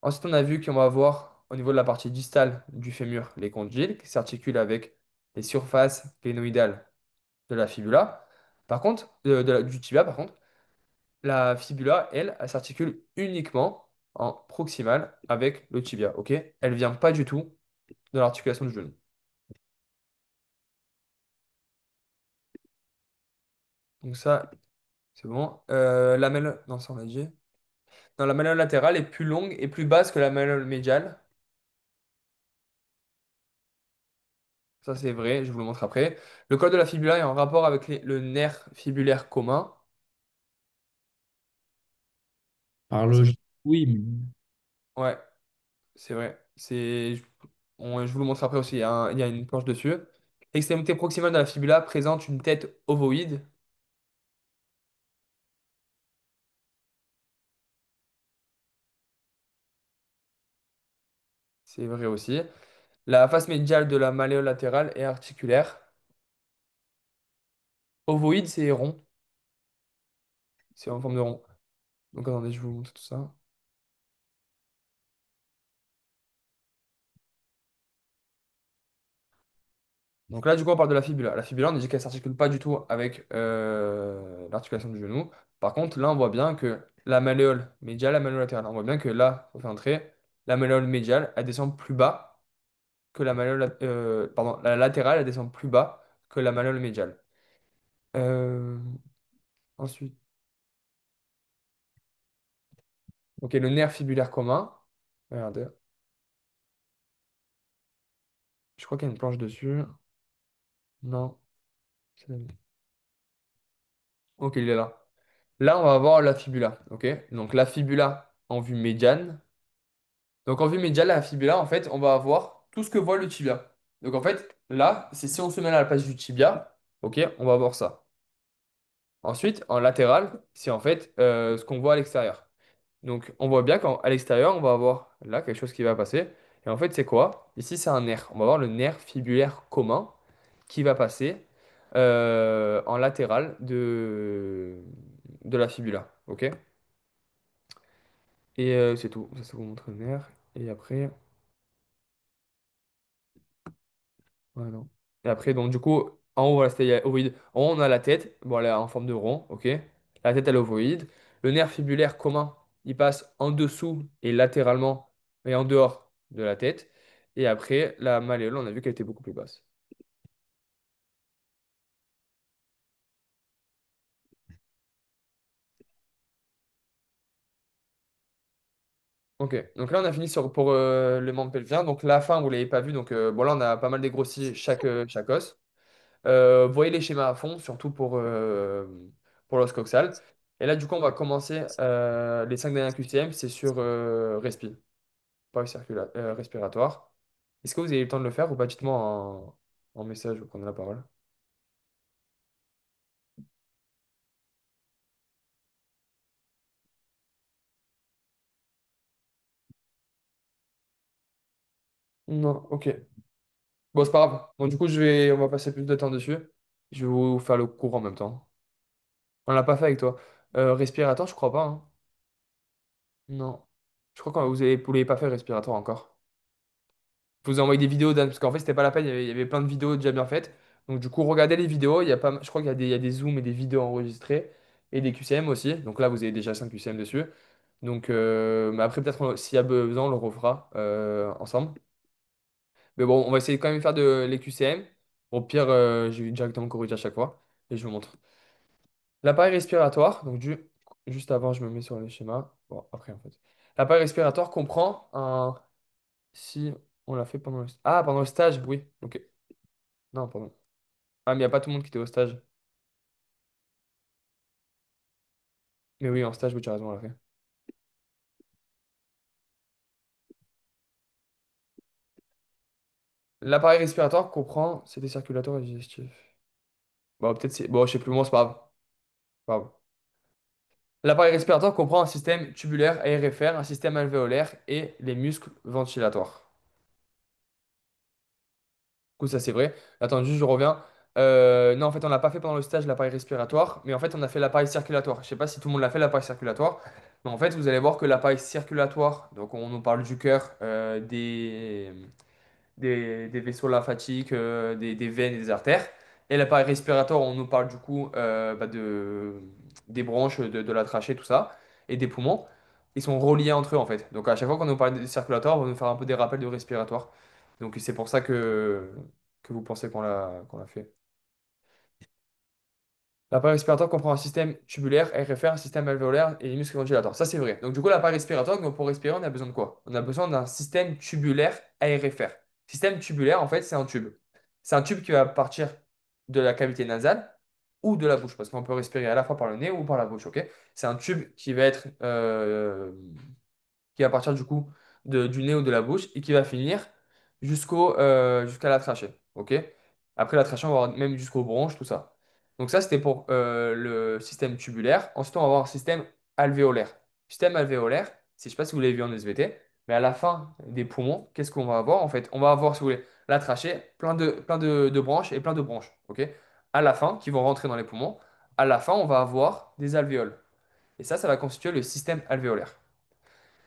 Ensuite, on a vu qu'on va avoir au niveau de la partie distale du fémur les condyles qui s'articulent avec les surfaces clénoïdales de la fibula. Par contre, du tibia, par contre, la fibula, elle, elle s'articule uniquement en proximal avec le tibia. Ok? Elle vient pas du tout de l'articulation du genou. Donc ça, c'est bon. Non, ça on l'a dit. Non, la malléole latérale est plus longue et plus basse que la malléole médiale. Ça, c'est vrai, je vous le montre après. Le col de la fibula est en rapport avec le nerf fibulaire commun. Par Ça, logique, oui, mais ouais, c'est vrai. Je vous le montre après aussi. Il y a une planche dessus. L'extrémité proximale de la fibula présente une tête ovoïde. C'est vrai aussi. La face médiale de la malléole latérale est articulaire. Ovoïde, c'est rond. C'est en forme de rond. Donc attendez, je vous montre tout ça. Donc là, du coup, on parle de la fibula. La fibula, on a dit qu'elle ne s'articule pas du tout avec l'articulation du genou. Par contre, là, on voit bien que la malléole médiale, la malléole latérale, on voit bien que là, on fait entrer, la malléole médiale, elle descend plus bas que la malléole, pardon, la latérale, elle descend plus bas que la malléole médiale. Euh, ensuite, ok, le nerf fibulaire commun. Regardez, je crois qu'il y a une planche dessus. Non. c'est- Ok, il est là. Là, on va avoir la fibula. Ok, donc la fibula en vue médiane. Donc en vue médiane, la fibula, en fait, on va avoir tout ce que voit le tibia. Donc en fait, là, c'est si on se met à la place du tibia, ok, on va avoir ça. Ensuite, en latéral, c'est en fait ce qu'on voit à l'extérieur. Donc on voit bien qu'à l'extérieur, on va avoir là quelque chose qui va passer. Et en fait, c'est quoi? Ici, c'est un nerf. On va avoir le nerf fibulaire commun qui va passer en latéral de la fibula. Ok? Et c'est tout. Ça vous montre le nerf. Et après. Ouais, non. Et après, donc du coup, en haut, voilà, c'était ovoïde. En haut, on a la tête. Bon, elle est en forme de rond. Ok? La tête, elle est ovoïde. Le nerf fibulaire commun, il passe en dessous et latéralement, et en dehors de la tête. Et après, la malléole, on a vu qu'elle était beaucoup plus basse. Ok, donc là on a fini pour le membre pelvien. Donc la fin, vous ne l'avez pas vu. Donc bon, là on a pas mal dégrossi chaque os. Vous voyez les schémas à fond, surtout pour l'os coxal. Et là, du coup, on va commencer les 5 derniers QCM, c'est sur respi, pas respiratoire. Est-ce que vous avez eu le temps de le faire ou pas? Dites-moi en message, vous prenez la parole. Non, ok. Bon, c'est pas grave. Bon, du coup, on va passer plus de temps dessus. Je vais vous faire le cours en même temps. On l'a pas fait avec toi. Respiratoire, je crois pas, hein. Non. Je crois que vous l'avez pas fait respiratoire encore. Je vous ai envoyé des vidéos, Dan, parce qu'en fait, c'était pas la peine, il y avait plein de vidéos déjà bien faites. Donc, du coup, regardez les vidéos. Il y a pas, je crois qu'il y a des zooms et des vidéos enregistrées et des QCM aussi. Donc là, vous avez déjà 5 QCM dessus. Donc, mais après, peut-être s'il y a besoin, on le refera ensemble. Mais bon, on va essayer quand même de faire les QCM. Au pire, je vais directement corriger à chaque fois et je vous montre. L'appareil respiratoire, donc juste avant, je me mets sur le schéma. Bon, après, en fait. L'appareil respiratoire comprend un. Si on l'a fait pendant le. Ah, pendant le stage, oui. Ok. Non, pardon. Ah, mais il n'y a pas tout le monde qui était au stage. Mais oui, en stage, oui, tu as raison, on l'a fait. L'appareil respiratoire comprend. C'était circulatoire et digestif. Bon, peut-être c'est. Bon, je sais plus, moi, c'est pas grave. Pas grave. L'appareil respiratoire comprend un système tubulaire aérifère, un système alvéolaire et les muscles ventilatoires. Du coup, ça, c'est vrai. Attends, juste, je reviens. Non, en fait, on l'a pas fait pendant le stage, l'appareil respiratoire, mais en fait, on a fait l'appareil circulatoire. Je sais pas si tout le monde l'a fait, l'appareil circulatoire. Mais en fait, vous allez voir que l'appareil circulatoire, donc on nous parle du cœur, des vaisseaux lymphatiques, des veines et des artères. Et l'appareil respiratoire, on nous parle du coup des bronches, de la trachée, tout ça, et des poumons. Ils sont reliés entre eux en fait. Donc à chaque fois qu'on nous parle de circulatoire, on va nous faire un peu des rappels de respiratoire. Donc c'est pour ça que vous pensez qu'on l'a fait. L'appareil respiratoire comprend un système tubulaire, RFR, un système alvéolaire et les muscles ventilateurs. Ça, c'est vrai. Donc, du coup, l'appareil respiratoire, donc, pour respirer, on a besoin de quoi? On a besoin d'un système tubulaire ARFR. Système tubulaire, en fait, c'est un tube. C'est un tube qui va partir de la cavité nasale ou de la bouche, parce qu'on peut respirer à la fois par le nez ou par la bouche, ok? C'est un tube qui va être qui va partir du coup du nez ou de la bouche et qui va finir jusqu'à la trachée. Ok? Après la trachée, on va avoir même jusqu'aux bronches, tout ça. Donc ça, c'était pour le système tubulaire. Ensuite, on va avoir un système alvéolaire. Système alvéolaire, je ne sais pas si vous l'avez vu en SVT, mais à la fin des poumons, qu'est-ce qu'on va avoir en fait? On va avoir, si vous voulez, la trachée, plein de branches et plein de branches. Ok? À la fin, qui vont rentrer dans les poumons. À la fin, on va avoir des alvéoles. Et ça va constituer le système alvéolaire.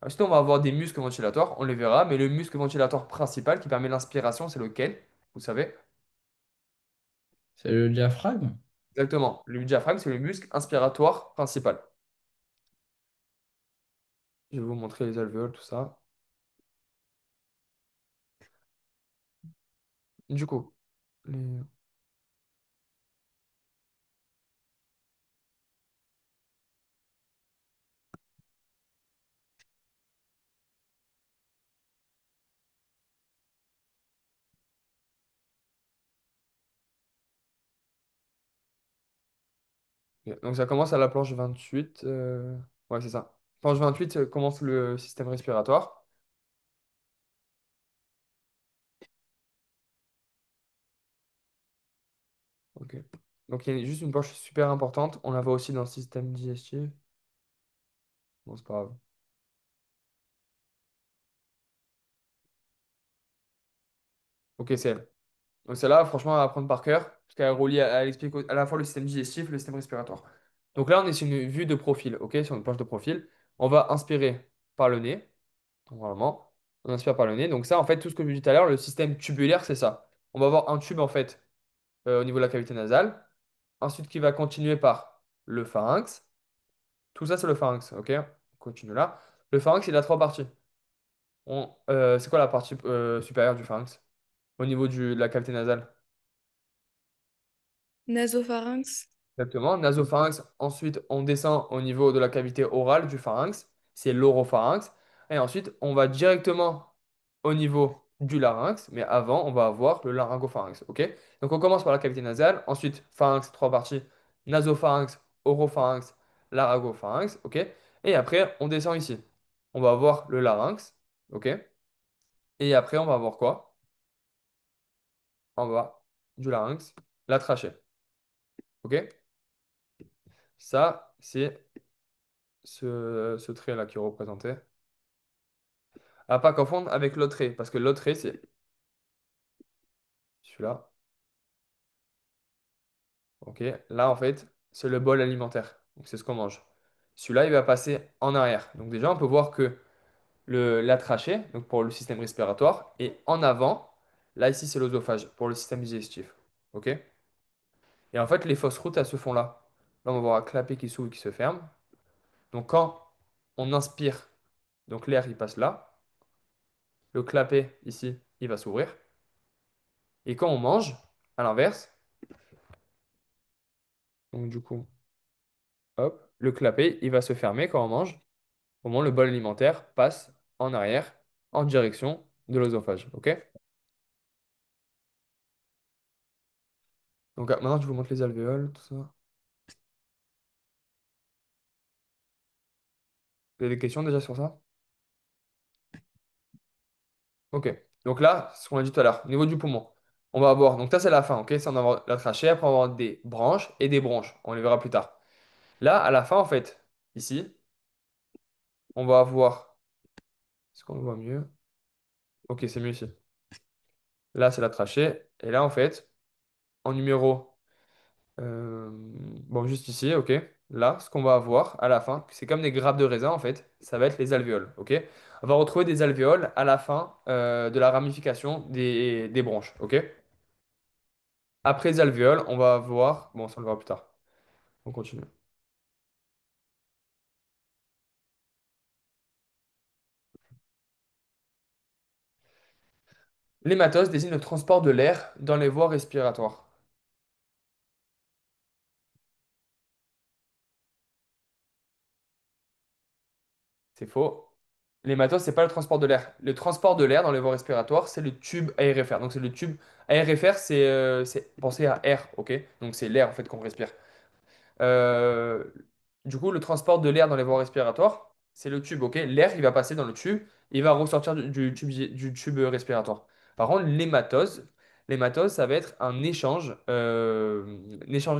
Ensuite, on va avoir des muscles ventilatoires, on les verra, mais le muscle ventilatoire principal qui permet l'inspiration, c'est lequel? Vous savez? C'est le diaphragme? Exactement. Le diaphragme, c'est le muscle inspiratoire principal. Je vais vous montrer les alvéoles, tout ça. Du coup, les- ok. Donc ça commence à la planche 28. Ouais, c'est ça. Planche 28 commence le système respiratoire. Ok. Donc il y a juste une planche super importante. On la voit aussi dans le système digestif. Bon, c'est pas grave. Ok, c'est elle. Donc celle-là, franchement, à apprendre par cœur, parce qu'elle relie, elle explique à la fois le système digestif et le système respiratoire. Donc là, on est sur une vue de profil, ok, sur une planche de profil. On va inspirer par le nez, donc vraiment. On inspire par le nez. Donc ça, en fait, tout ce que je vous dis tout à l'heure, le système tubulaire, c'est ça. On va avoir un tube, en fait, au niveau de la cavité nasale. Ensuite, qui va continuer par le pharynx. Tout ça, c'est le pharynx, ok? On continue là. Le pharynx, il a trois parties. C'est quoi la partie supérieure du pharynx au niveau de la cavité nasale? Nasopharynx. Exactement, nasopharynx. Ensuite, on descend au niveau de la cavité orale du pharynx, c'est l'oropharynx. Et ensuite, on va directement au niveau du larynx, mais avant, on va avoir le laryngopharynx. Ok? Donc, on commence par la cavité nasale. Ensuite, pharynx, trois parties, nasopharynx, oropharynx, laryngopharynx. Ok? Et après, on descend ici. On va avoir le larynx. Ok? Et après, on va avoir quoi? En bas du larynx, la trachée. Ok? Ça, c'est ce trait-là qui est représenté. À pas confondre avec l'autre trait, parce que l'autre trait, c'est celui-là. Ok. Là, en fait, c'est le bol alimentaire. Donc, c'est ce qu'on mange. Celui-là, il va passer en arrière. Donc, déjà, on peut voir que la trachée, donc pour le système respiratoire, est en avant. Là, ici, c'est l'œsophage pour le système digestif. Ok. Et en fait, les fausses routes, elles se font là. Là, on va voir un clapet qui s'ouvre et qui se ferme. Donc, quand on inspire, donc l'air, il passe là. Le clapet, ici, il va s'ouvrir. Et quand on mange, à l'inverse, donc du coup, hop, le clapet, il va se fermer quand on mange. Au moment où le bol alimentaire passe en arrière, en direction de l'œsophage. OK? Donc maintenant, je vous montre les alvéoles, tout ça. Vous avez des questions déjà sur ça? OK. Donc là, ce qu'on a dit tout à l'heure, au niveau du poumon, on va avoir, donc ça c'est la fin, OK? Ça, on va avoir la trachée, après on va avoir des branches et des bronches. On les verra plus tard. Là, à la fin, en fait, ici, on va avoir, est-ce qu'on le voit mieux? OK, c'est mieux ici. Là, c'est la trachée. Et là, en fait, en numéro, bon, juste ici, ok. Là, ce qu'on va avoir à la fin, c'est comme des grappes de raisin, en fait. Ça va être les alvéoles, ok. On va retrouver des alvéoles à la fin de la ramification des branches, ok. Après les alvéoles, on va avoir, bon, ça on le verra plus tard. On continue. L'hématose désigne le transport de l'air dans les voies respiratoires. C'est faux. L'hématose, c'est pas le transport de l'air. Le transport de l'air dans les voies respiratoires, c'est le tube aérifère. Donc c'est le tube aérifère, pensez à air, ok? Donc c'est l'air en fait qu'on respire. Euh, du coup, le transport de l'air dans les voies respiratoires, c'est le tube, ok? L'air, il va passer dans le tube, il va ressortir du tube respiratoire. Par contre, l'hématose, ça va être un échange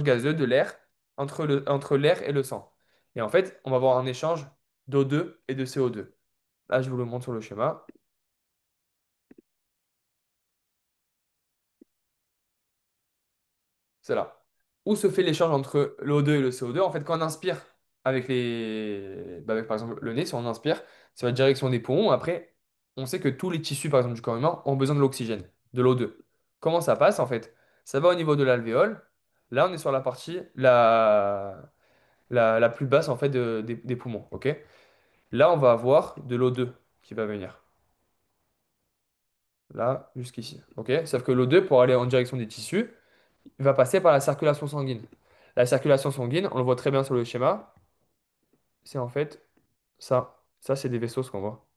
gazeux de l'air entre l'air et le sang. Et en fait, on va avoir un échange d'O2 et de CO2. Là, je vous le montre sur le schéma. C'est là. Où se fait l'échange entre l'O2 et le CO2? En fait, quand on inspire avec par exemple le nez, si on inspire, ça va direction des poumons. Après, on sait que tous les tissus, par exemple, du corps humain, ont besoin de l'oxygène, de l'O2. Comment ça passe, en fait? Ça va au niveau de l'alvéole. Là, on est sur la partie la plus basse, en fait, des poumons. OK? Là, on va avoir de l'O2 qui va venir. là jusqu'ici. Ok? Sauf que l'O2, pour aller en direction des tissus, il va passer par la circulation sanguine. La circulation sanguine, on le voit très bien sur le schéma, c'est en fait ça. Ça, c'est des vaisseaux, ce qu'on voit.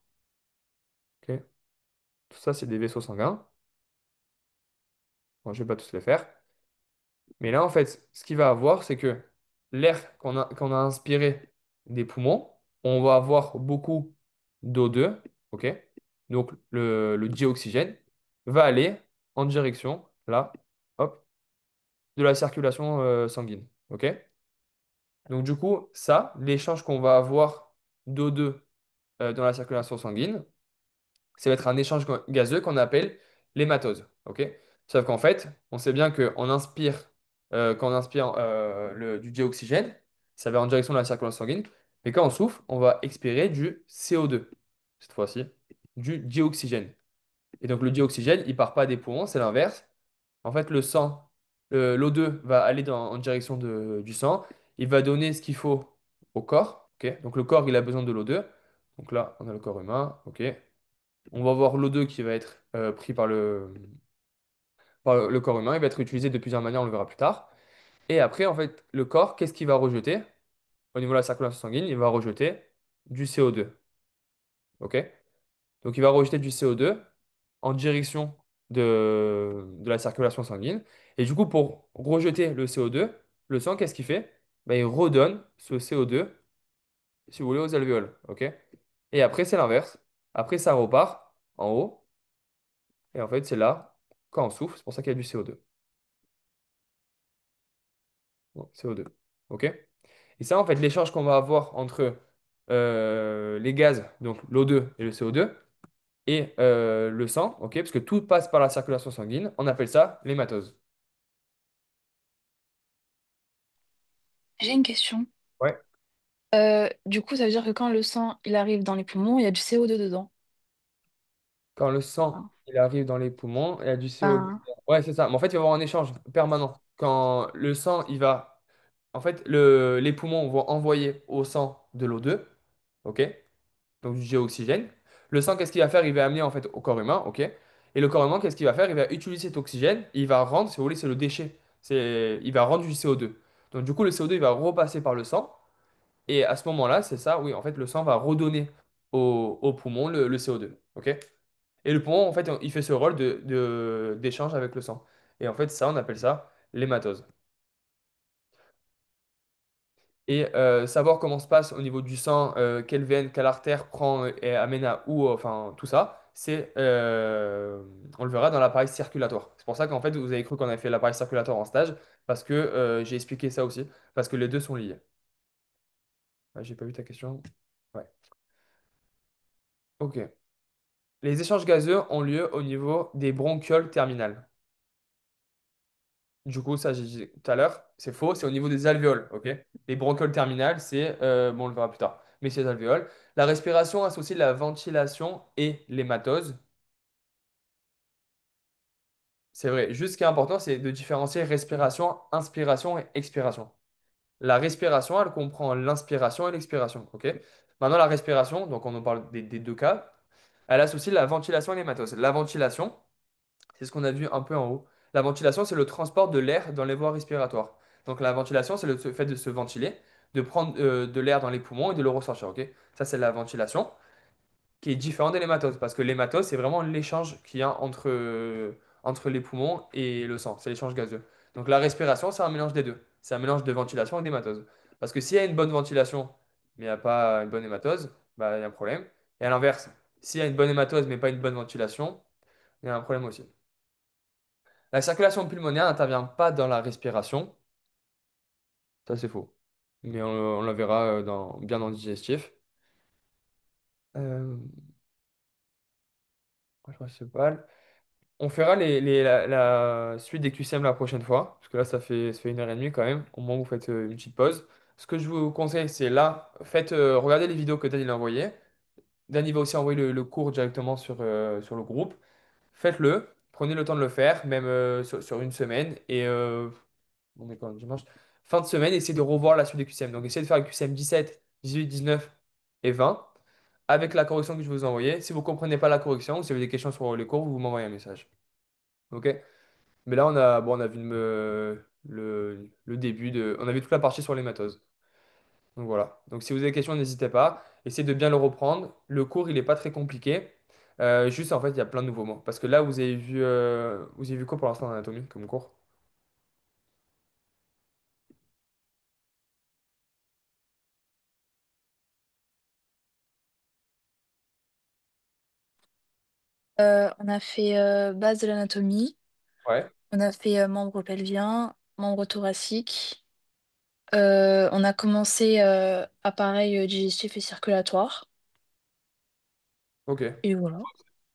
Ok? Tout ça, c'est des vaisseaux sanguins. Bon, je vais pas tous les faire. Mais là, en fait, ce qu'il va avoir, c'est que l'air qu'on a inspiré des poumons, on va avoir beaucoup d'O2, ok? Donc, le dioxygène va aller en direction, là, hop, de la circulation sanguine, ok? Donc, du coup, ça, l'échange qu'on va avoir d'O2 dans la circulation sanguine, ça va être un échange gazeux qu'on appelle l'hématose. Ok? Sauf qu'en fait, on sait bien quand on inspire du dioxygène, ça va en direction de la circulation sanguine. Mais quand on souffle, on va expirer du CO2, cette fois-ci, du dioxygène. Et donc le dioxygène, il part pas des poumons, c'est l'inverse. En fait, le sang, l'O2 va aller en direction du sang. Il va donner ce qu'il faut au corps. Ok? Donc le corps, il a besoin de l'O2. Donc là, on a le corps humain. Ok? On va voir l'O2 qui va être pris par le corps humain. Il va être utilisé de plusieurs manières, on le verra plus tard. Et après, en fait, le corps, qu'est-ce qu'il va rejeter? Au niveau de la circulation sanguine, il va rejeter du CO2. OK? Donc, il va rejeter du CO2 en direction de la circulation sanguine. Et du coup, pour rejeter le CO2, le sang, qu'est-ce qu'il fait? Ben, il redonne ce CO2, si vous voulez, aux alvéoles. OK? Et après, c'est l'inverse. Après, ça repart en haut. Et en fait, c'est là, quand on souffle, c'est pour ça qu'il y a du CO2. Bon, CO2. OK? Et ça, en fait, l'échange qu'on va avoir entre les gaz, donc l'O2 et le CO2, et le sang, OK? Parce que tout passe par la circulation sanguine, on appelle ça l'hématose. J'ai une question. Ouais. Du coup, ça veut dire que quand le sang il arrive dans les poumons, il y a du CO2 dedans. Quand le sang, Hein. il arrive dans les poumons, il y a du CO2. Enfin, Ouais, c'est ça. Mais en fait, il va y avoir un échange permanent. Quand le sang, il va... En fait, les poumons vont envoyer au sang de l'O2, OK? Donc du dioxygène. Le sang, qu'est-ce qu'il va faire? Il va amener en fait au corps humain, ok? Et le corps humain, qu'est-ce qu'il va faire? Il va utiliser cet oxygène, et il va rendre, si vous voulez, c'est le déchet. Il va rendre du CO2. Donc du coup, le CO2, il va repasser par le sang. Et à ce moment-là, c'est ça, oui, en fait, le sang va redonner au poumon le CO2, ok? Et le poumon, en fait, il fait ce rôle d'échange avec le sang. Et en fait, ça, on appelle ça l'hématose. Et savoir comment se passe au niveau du sang, quelle veine, quelle artère prend et amène à où, enfin tout ça, on le verra dans l'appareil circulatoire. C'est pour ça qu'en fait, vous avez cru qu'on avait fait l'appareil circulatoire en stage, parce que j'ai expliqué ça aussi, parce que les deux sont liés. Ah, j'ai pas vu ta question. Ouais. Ok. Les échanges gazeux ont lieu au niveau des bronchioles terminales. Du coup, ça, j'ai dit tout à l'heure, c'est faux, c'est au niveau des alvéoles, ok? Les bronchioles terminales, bon, on le verra plus tard, mais c'est les alvéoles. La respiration associe la ventilation et l'hématose. C'est vrai. Juste ce qui est important, c'est de différencier respiration, inspiration et expiration. La respiration, elle comprend l'inspiration et l'expiration, ok? Maintenant, la respiration, donc on en parle des deux cas, elle associe la ventilation et l'hématose. La ventilation, c'est ce qu'on a vu un peu en haut. La ventilation, c'est le transport de l'air dans les voies respiratoires. Donc la ventilation, c'est le fait de se ventiler, de prendre de l'air dans les poumons et de le ressortir. Ok? Ça, c'est la ventilation qui est différente de l'hématose. Parce que l'hématose, c'est vraiment l'échange qu'il y a entre les poumons et le sang. C'est l'échange gazeux. Donc la respiration, c'est un mélange des deux. C'est un mélange de ventilation et d'hématose. Parce que s'il y a une bonne ventilation, mais il n'y a pas une bonne hématose, bah, il y a un problème. Et à l'inverse, s'il y a une bonne hématose, mais pas une bonne ventilation, il y a un problème aussi. La circulation pulmonaire n'intervient pas dans la respiration. Ça, c'est faux. Mais on la verra bien dans le digestif. Euh, principal. On fera la suite des QCM la prochaine fois. Parce que là, ça fait 1h30 quand même. Au moins, vous faites une petite pause. Ce que je vous conseille, c'est là, regardez les vidéos que Daniel a envoyées. Daniel va aussi envoyer le cours directement sur le groupe. Faites-le. Prenez le temps de le faire, même sur une semaine. Et on est quand même dimanche. Fin de semaine, essayez de revoir la suite des QCM. Donc, essayez de faire le QCM 17, 18, 19 et 20. avec la correction que je vous ai envoyée. Si vous ne comprenez pas la correction ou si vous avez des questions sur les cours, vous m'envoyez un message. OK? Mais là, on a vu le début on a vu toute la partie sur les matos. Donc voilà. Donc si vous avez des questions, n'hésitez pas. Essayez de bien le reprendre. Le cours, il n'est pas très compliqué. Juste, en fait, il y a plein de nouveaux mots. Parce que là, vous avez vu quoi pour l'instant en anatomie comme cours? On a fait base de l'anatomie, Ouais. on a fait membre pelvien, membre thoracique, on a commencé appareil digestif et circulatoire, OK. et voilà.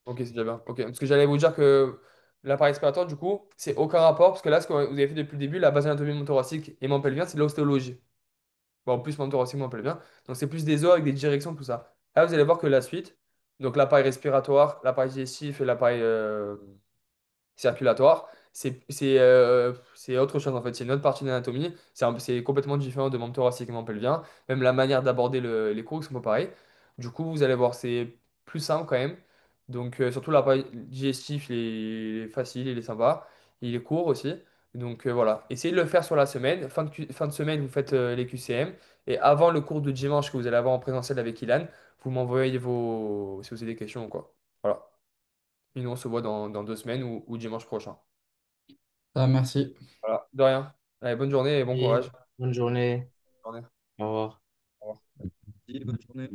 OK, c'est déjà bien. OK. Parce que j'allais vous dire que l'appareil respiratoire, du coup, c'est aucun rapport. Parce que là, ce que vous avez fait depuis le début, la base d'anatomie thoracique et membre pelvien, c'est de l'ostéologie. Bon, en plus, membre thoracique, membre pelvien. Donc, c'est plus des os avec des directions, tout ça. Là, vous allez voir que la suite, donc l'appareil respiratoire, l'appareil digestif et l'appareil circulatoire, c'est autre chose en fait. C'est une autre partie de l'anatomie. C'est complètement différent de membre thoracique et membre pelvien. Même la manière d'aborder les cours, ils sont pas pareils. Du coup, vous allez voir, c'est plus simple quand même. Donc, surtout l'appareil digestif, il est facile, il est sympa. Il est court aussi. Donc, voilà. Essayez de le faire sur la semaine. Fin de semaine, vous faites les QCM. Et avant le cours de dimanche que vous allez avoir en présentiel avec Ilan, vous m'envoyez si vous avez des questions ou quoi. Voilà. Et nous, on se voit dans 2 semaines ou dimanche prochain. Ah, merci. Voilà, de rien. Allez, bonne journée et bon Et courage. bonne journée. Bonne journée. Au revoir. Au revoir. Merci, bonne journée.